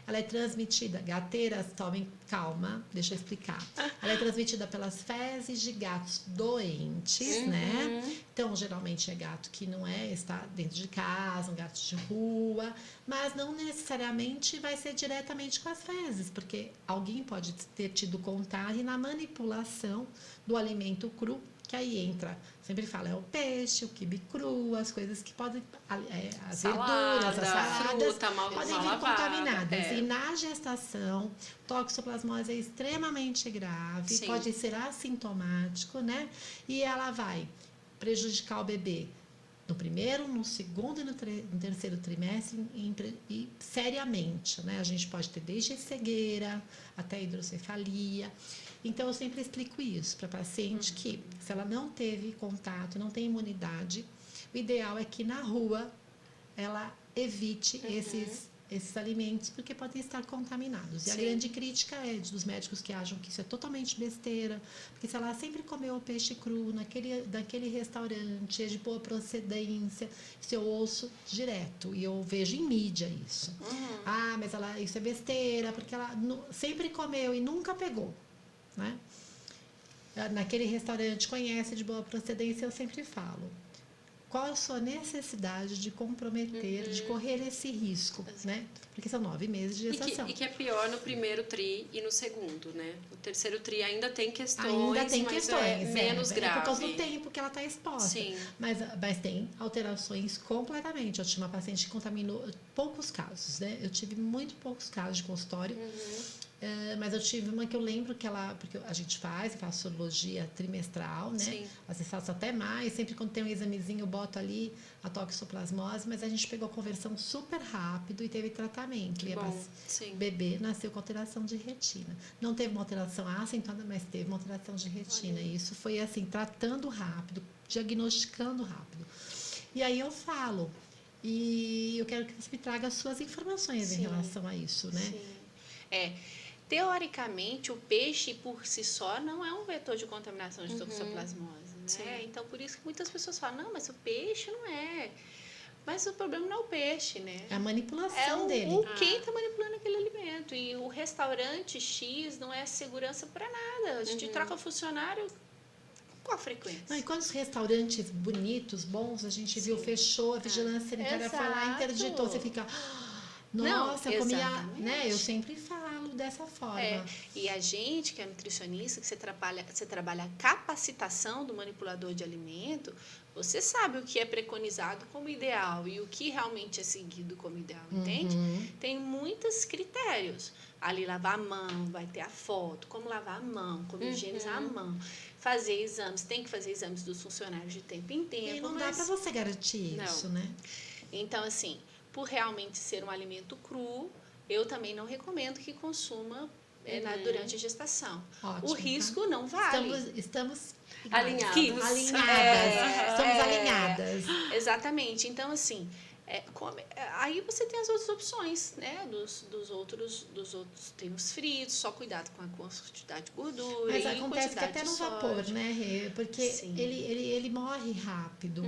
Speaker 3: Ela é transmitida, gateiras, tomem calma, deixa eu explicar. Ela é transmitida pelas fezes de gatos doentes, né? Então, geralmente é gato que não está dentro de casa, um gato de rua, mas não necessariamente vai ser diretamente com as fezes, porque alguém pode ter tido contato e na manipulação do alimento cru Que aí entra, sempre fala, é o peixe, o quibe cru, as coisas que podem, as
Speaker 2: Salada,
Speaker 3: verduras, as saladas,
Speaker 2: fruta mal
Speaker 3: podem vir
Speaker 2: lavada.
Speaker 3: contaminadas. E na gestação, toxoplasmose é extremamente grave,
Speaker 2: Sim.
Speaker 3: pode ser assintomático, né? E ela vai prejudicar o bebê no primeiro, no segundo e no terceiro trimestre e seriamente, né? A gente pode ter desde cegueira até hidrocefalia. Então, eu sempre explico isso para a paciente que, se ela não teve contato, não tem imunidade, o ideal é que na rua ela evite esses alimentos, porque podem estar contaminados. E a
Speaker 2: Sim.
Speaker 3: grande crítica é dos médicos que acham que isso é totalmente besteira, porque se ela sempre comeu o peixe cru naquele restaurante, é de boa procedência, isso eu ouço direto, e eu vejo em mídia isso. Ah, mas isso é besteira, porque ela sempre comeu e nunca pegou. Né? Naquele restaurante conhece de boa procedência, eu sempre falo. Qual a sua necessidade de comprometer, de correr esse risco, né? Porque são 9 meses de gestação.
Speaker 2: E que é pior no primeiro tri e no segundo, né? O terceiro tri ainda tem questões,
Speaker 3: Ainda tem
Speaker 2: mas
Speaker 3: questões,
Speaker 2: é menos grave.
Speaker 3: por causa do tempo que ela está exposta.
Speaker 2: Sim.
Speaker 3: Mas tem alterações completamente. Eu tinha uma paciente que contaminou poucos casos, né? Eu tive muito poucos casos de consultório. Mas eu tive uma que eu lembro que porque a gente faz sorologia trimestral, né?
Speaker 2: Sim.
Speaker 3: Às vezes faço até mais, sempre quando tem um examezinho eu boto ali a toxoplasmose, mas a gente pegou a conversão super rápido e teve tratamento. O bebê nasceu com alteração de retina. Não teve uma alteração assintomática, mas teve uma alteração de retina. E isso foi assim, tratando rápido, diagnosticando rápido. E aí eu falo, e eu quero que você me traga as suas informações em relação a isso, né?
Speaker 4: Sim. Teoricamente, o peixe por si só não é um vetor de contaminação de toxoplasmose, né? Então, por isso que muitas pessoas falam, não, mas o peixe não é. Mas o problema não é o peixe, né?
Speaker 3: É a manipulação dele.
Speaker 4: Quem está manipulando aquele alimento. E o restaurante X não é segurança para nada. A gente troca funcionário com a frequência.
Speaker 3: Não, e quando os restaurantes bonitos, bons, a gente viu, fechou, a vigilância sanitária foi lá, interditou, você fica... Nossa, eu comia, né? Eu sempre falo dessa forma.
Speaker 4: E a gente, que é nutricionista, que você trabalha a capacitação do manipulador de alimento, você sabe o que é preconizado como ideal e o que realmente é seguido como ideal, entende? Tem muitos critérios. Ali lavar a mão, vai ter a foto, como lavar a mão, como higienizar a mão, fazer exames, tem que fazer exames dos funcionários de tempo em tempo.
Speaker 3: E não dá para você garantir isso, né?
Speaker 4: Então, assim, por realmente ser um alimento cru, eu também não recomendo que consuma durante a gestação.
Speaker 3: Ótimo,
Speaker 4: o risco não vale.
Speaker 3: Estamos
Speaker 2: alinhadas.
Speaker 3: Estamos alinhadas.
Speaker 4: Exatamente. Então, assim, aí você tem as outras opções, né? Dos outros tem os fritos, só cuidado com a quantidade de gordura.
Speaker 3: Mas acontece que até no vapor, né, Rê? Porque ele morre rápido.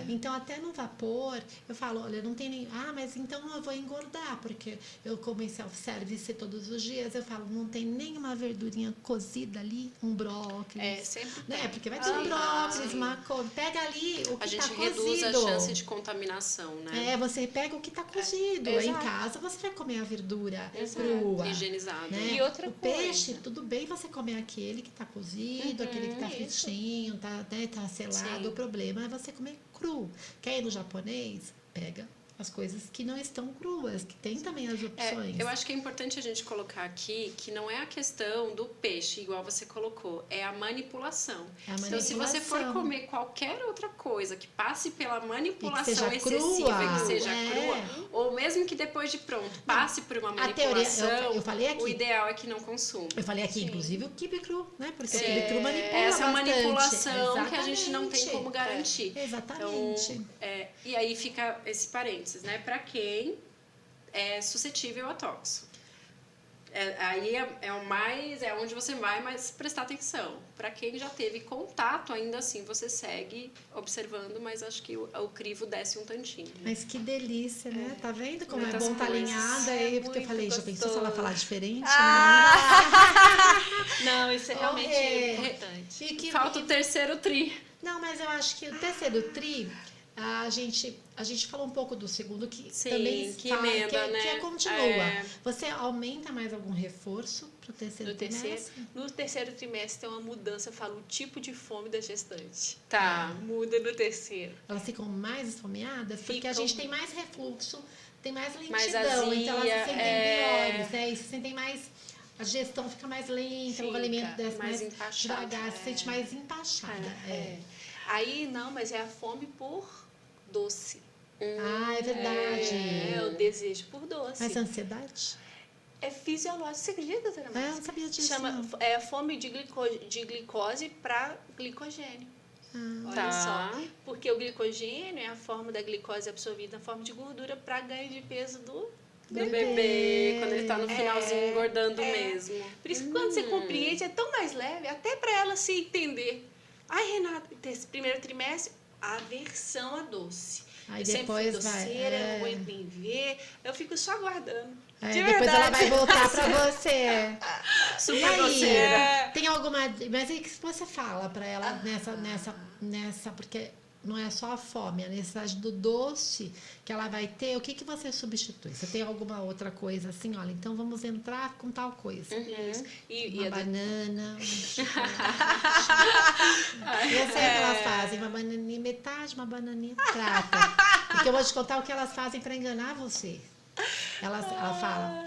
Speaker 3: Então, até no vapor, eu falo, olha, não tem nem... Ah, mas então eu vou engordar, porque eu como self-service todos os dias. Eu falo, não tem nenhuma verdurinha cozida ali, um brócolis.
Speaker 4: Sempre
Speaker 3: né? Porque vai ter um brócolis, uma couve. Pega ali o que
Speaker 2: a gente
Speaker 3: tá cozido.
Speaker 2: reduz a chance de contaminação, né?
Speaker 3: Você pega o que está cozido. Em casa você vai comer a verdura crua.
Speaker 2: Higienizada.
Speaker 3: Né?
Speaker 4: E outra coisa.
Speaker 3: Peixe, tudo bem você comer aquele que está cozido, aquele que está fritinho, tá selado. O problema é você comer cru. Quer ir no japonês? Pega as coisas que não estão cruas, que tem também as opções.
Speaker 2: Eu acho que é importante a gente colocar aqui que não é a questão do peixe, igual você colocou, é a manipulação. Então, se você for comer qualquer outra coisa que passe pela manipulação excessiva e que seja crua, ou mesmo que depois de pronto passe por uma manipulação,
Speaker 3: eu falei aqui,
Speaker 2: o ideal é que não consuma.
Speaker 3: Eu falei aqui, inclusive, o quibe cru, né? Porque o quibe cru manipula
Speaker 2: essa
Speaker 3: bastante.
Speaker 2: Manipulação que a gente não tem como garantir.
Speaker 3: Exatamente.
Speaker 2: Então, e aí fica esse parênteses, né? Para quem é suscetível a tóxico. Aí é onde você vai mais prestar atenção. Para quem já teve contato, ainda assim você segue observando, mas acho que o crivo desce um tantinho.
Speaker 3: Mas que delícia, né? Tá vendo como
Speaker 2: muitas
Speaker 3: é bom estar
Speaker 2: coisas.
Speaker 3: alinhada? Porque eu falei, já pensou se ela falar diferente?
Speaker 4: Não, isso é realmente importante.
Speaker 2: Falta o terceiro tri.
Speaker 3: Não, mas eu acho que o terceiro tri A gente falou um pouco do segundo, que
Speaker 2: Sim,
Speaker 3: também
Speaker 2: que
Speaker 3: fala,
Speaker 2: emenda, né?
Speaker 3: que continua.
Speaker 2: É.
Speaker 3: Você aumenta mais algum reforço para o terceiro trimestre?
Speaker 4: No terceiro trimestre tem uma mudança, eu falo, o tipo de fome da gestante.
Speaker 2: Tá.
Speaker 4: Muda no terceiro.
Speaker 3: Elas ficam mais esfomeadas? Porque a
Speaker 4: Ficam.
Speaker 3: gente tem mais refluxo, tem mais lentidão,
Speaker 2: Mais azia,
Speaker 3: então elas se sentem piores, né? E se sentem mais... A digestão fica mais lenta, o
Speaker 4: Fica
Speaker 3: alimento desce
Speaker 2: mais
Speaker 3: mais
Speaker 2: empachado,
Speaker 3: devagar, se sente mais empachada.
Speaker 4: Aí, não, mas é a fome por doce.
Speaker 3: Ah, é verdade.
Speaker 4: É o desejo por doce.
Speaker 3: Mas ansiedade?
Speaker 4: É fisiológico. Você acredita, doutora Márcia?
Speaker 3: Eu não sabia disso.
Speaker 4: Chama,
Speaker 3: não.
Speaker 4: é a fome de glicose para glicogênio. Olha
Speaker 2: Tá.
Speaker 4: só. Porque o glicogênio é a forma da glicose absorvida na forma de gordura para ganho de peso do...
Speaker 2: Do bebê, quando ele tá no finalzinho engordando mesmo.
Speaker 4: Por isso que quando você compreende, é tão mais leve, até para ela se entender. Ai, Renata, esse primeiro trimestre, aversão a doce.
Speaker 3: Aí
Speaker 4: Eu sempre
Speaker 3: depois
Speaker 4: fui
Speaker 3: vai,
Speaker 4: doceira, não aguento nem ver. Eu fico só aguardando. De
Speaker 3: Depois
Speaker 4: verdade.
Speaker 3: ela vai voltar pra você.
Speaker 2: Super
Speaker 3: E aí,
Speaker 2: doceira.
Speaker 3: tem alguma... Mas aí o que você fala pra ela nessa... Porque não é só a fome, a necessidade do doce que ela vai ter. O que você substitui? Você tem alguma outra coisa assim? Olha, então vamos entrar com tal coisa.
Speaker 4: Isso.
Speaker 3: Uma banana, um chocolate. Eu sei o que elas fazem. Uma bananinha metade, uma bananinha prata. Porque eu vou te contar o que elas fazem para enganar você. Ela fala...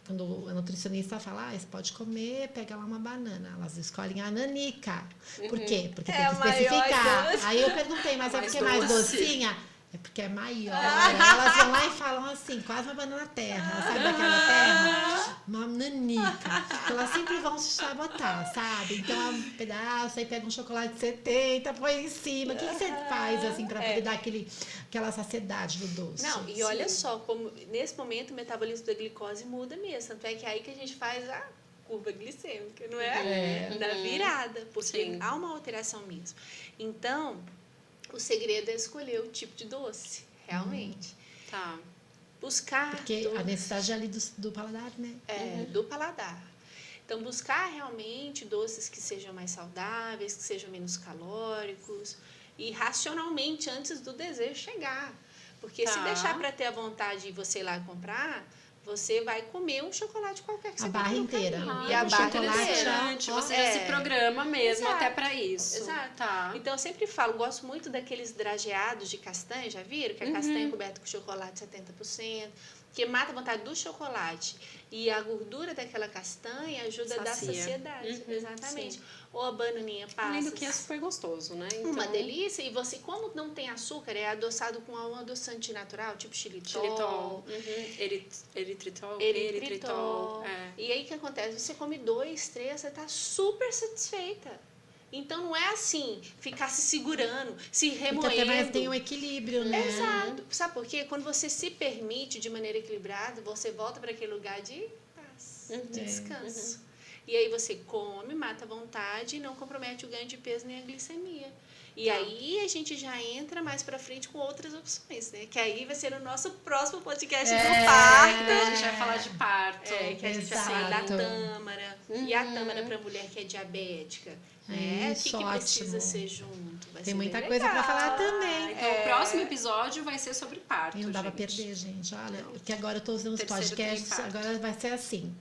Speaker 3: Quando a nutricionista fala, você pode comer, pega lá uma banana. Elas escolhem a nanica. Por quê? Porque tem que especificar. Aí eu perguntei, mas é porque é mais docinha? É porque é maior. Elas vão lá e falam assim, quase uma banana terra. Sabe daquela terra? Uma nanica. Elas sempre vão se sabotar, sabe? Então é um pedaço, aí pega um chocolate 70, põe em cima. O que você faz, assim, pra poder dar aquela saciedade do doce?
Speaker 4: Não, e olha só, como nesse momento o metabolismo da glicose muda mesmo. Tanto é que é aí que a gente faz a curva glicêmica, não é? Da virada, porque há uma alteração mesmo. Então, o segredo é escolher o tipo de doce, realmente.
Speaker 2: Tá.
Speaker 4: Buscar...
Speaker 3: Porque a necessidade ali do paladar, né?
Speaker 4: Do paladar. Então, buscar realmente doces que sejam mais saudáveis, que sejam menos calóricos e racionalmente antes do desejo chegar. Porque se deixar para ter a vontade de você ir lá comprar, você vai comer um chocolate qualquer que você
Speaker 3: barra inteira.
Speaker 4: E a barra
Speaker 2: interessante. Você já se programa mesmo até para isso.
Speaker 4: Exato.
Speaker 2: Tá.
Speaker 4: Então, eu sempre falo, gosto muito daqueles drageados de castanha, já viram? Que a castanha é coberta com chocolate 70%, que mata a vontade do chocolate. E a gordura daquela castanha ajuda a dar saciedade. Exatamente.
Speaker 2: Sim.
Speaker 4: Ou a bananinha passa.
Speaker 2: Além do que é super gostoso, né? Então...
Speaker 4: Uma delícia. E você, como não tem açúcar, é adoçado com um adoçante natural, tipo xilitol.
Speaker 2: Xilitol. Eritritol.
Speaker 4: E aí o que acontece? Você come 2, 3, você tá super satisfeita. Então não é assim, ficar se segurando, se remoendo.
Speaker 3: Porque até mais tem um equilíbrio, né?
Speaker 4: Exato. Sabe por quê? Quando você se permite de maneira equilibrada, você volta para aquele lugar de paz, de descanso. E aí você come, mata a vontade e não compromete o ganho de peso nem a glicemia. E aí a gente já entra mais pra frente com outras opções, né? Que aí vai ser o nosso próximo podcast do parto.
Speaker 2: A gente vai falar de parto.
Speaker 4: Que a gente vai falar da tâmara. E a tâmara pra mulher que é diabética. Né?
Speaker 3: Isso,
Speaker 4: o que precisa
Speaker 3: ótimo.
Speaker 4: ser junto? Vai
Speaker 3: Tem
Speaker 4: ser
Speaker 3: muita
Speaker 4: bem
Speaker 3: coisa
Speaker 4: legal.
Speaker 3: pra falar também.
Speaker 2: Então, o próximo episódio vai ser sobre parto.
Speaker 3: E não dá pra
Speaker 2: gente.
Speaker 3: perder, gente. Olha, porque agora eu tô usando os
Speaker 2: Terceiro
Speaker 3: podcasts,
Speaker 2: trimparto.
Speaker 3: agora vai ser assim.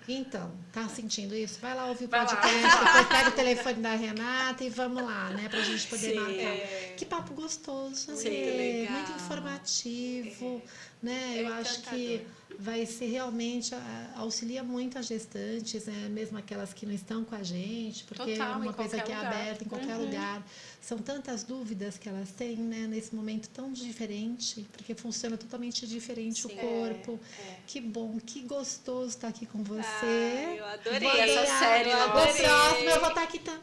Speaker 3: Então, tá sentindo isso? Vai lá ouvir o
Speaker 2: Vai lá.
Speaker 3: podcast, depois pega o telefone da Renata e vamos lá, né? Pra gente poder
Speaker 2: Sim.
Speaker 3: marcar. Que papo gostoso,
Speaker 2: Sim,
Speaker 3: né?
Speaker 4: legal.
Speaker 3: Muito informativo, né?
Speaker 4: É
Speaker 3: Eu acho que
Speaker 4: encantador.
Speaker 3: vai ser realmente, auxilia muito as gestantes, né? Mesmo aquelas que não estão com a gente, porque
Speaker 2: Total,
Speaker 3: é uma
Speaker 2: em
Speaker 3: coisa
Speaker 2: qualquer
Speaker 3: que é
Speaker 2: lugar.
Speaker 3: aberta em qualquer lugar. São tantas dúvidas que elas têm, né? Nesse momento tão diferente, porque funciona totalmente diferente
Speaker 2: Sim.
Speaker 3: o corpo. Que bom, que gostoso estar aqui com você.
Speaker 4: Ai, eu adorei
Speaker 3: Vou
Speaker 2: essa
Speaker 3: adorar.
Speaker 2: série
Speaker 3: No
Speaker 2: nossa.
Speaker 3: próximo eu vou estar aqui também.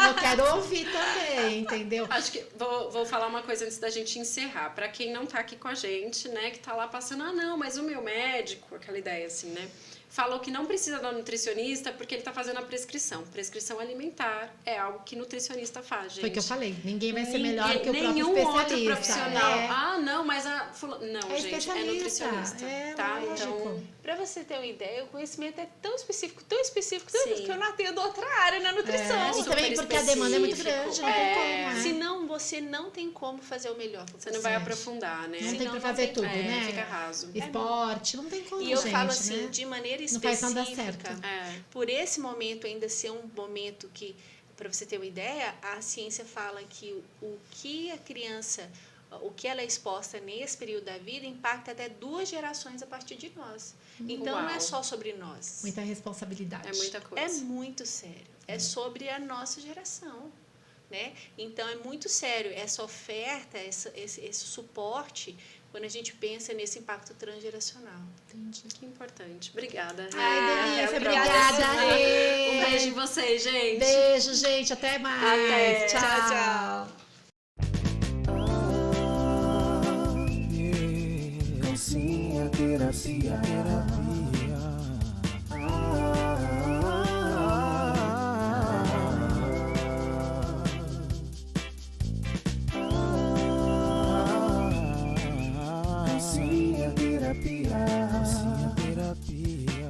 Speaker 3: Eu quero ouvir também, entendeu?
Speaker 2: Acho que vou falar uma coisa antes da gente encerrar. Pra quem não tá aqui com a gente, né, que tá lá passando, não, mas o meu médico, aquela ideia assim, né? falou que não precisa da nutricionista porque ele está fazendo a prescrição. Prescrição alimentar é algo que nutricionista faz, gente.
Speaker 3: Foi o que eu falei. Ninguém vai ser melhor que o próprio
Speaker 2: nenhum
Speaker 3: especialista.
Speaker 2: outro profissional.
Speaker 3: É.
Speaker 2: Ah, não, mas a... Não,
Speaker 3: É
Speaker 2: gente, é
Speaker 3: especialista.
Speaker 2: nutricionista.
Speaker 3: É,
Speaker 2: tá?
Speaker 3: lógico.
Speaker 2: Então...
Speaker 4: Para você ter uma ideia, o conhecimento é tão específico,
Speaker 2: Sim.
Speaker 4: que eu não atendo outra área na nutrição.
Speaker 3: E
Speaker 2: super
Speaker 3: também porque a demanda é muito
Speaker 2: específico.
Speaker 3: grande, não tem como, né?
Speaker 4: Senão, você não tem como fazer o melhor pro
Speaker 2: Você não vai
Speaker 3: Certo.
Speaker 2: aprofundar, né?
Speaker 3: Não tem
Speaker 4: Senão
Speaker 3: pra
Speaker 4: não
Speaker 3: fazer
Speaker 4: tem
Speaker 3: tudo,
Speaker 4: como.
Speaker 3: né?
Speaker 2: Fica raso.
Speaker 3: Esporte, não tem como,
Speaker 4: E eu
Speaker 3: gente,
Speaker 4: falo assim,
Speaker 3: né?
Speaker 4: de maneira
Speaker 3: Não faz
Speaker 4: específica,
Speaker 3: nada certo.
Speaker 4: por esse momento ainda ser um momento que, para você ter uma ideia, a ciência fala que o que a criança, o que ela é exposta nesse período da vida impacta até 2 gerações a partir de nós. Então, não é
Speaker 2: Uau.
Speaker 4: só sobre nós.
Speaker 3: Muita responsabilidade.
Speaker 2: É muita
Speaker 4: É
Speaker 2: coisa.
Speaker 4: muito sério. É sobre a nossa geração. Né? Então, é muito sério essa oferta, esse suporte, quando a gente pensa nesse impacto transgeracional.
Speaker 3: Entendi.
Speaker 2: Que importante. Obrigada.
Speaker 3: Ai, Denise,
Speaker 2: Até o
Speaker 3: obrigada.
Speaker 2: próximo.
Speaker 3: Rê.
Speaker 2: Um beijo em vocês, gente.
Speaker 3: Beijo, gente. Até mais.
Speaker 2: Até.
Speaker 3: Tchau,
Speaker 2: Tchau,
Speaker 3: tchau.
Speaker 1: Calcinha terapia. Calcinha terapia.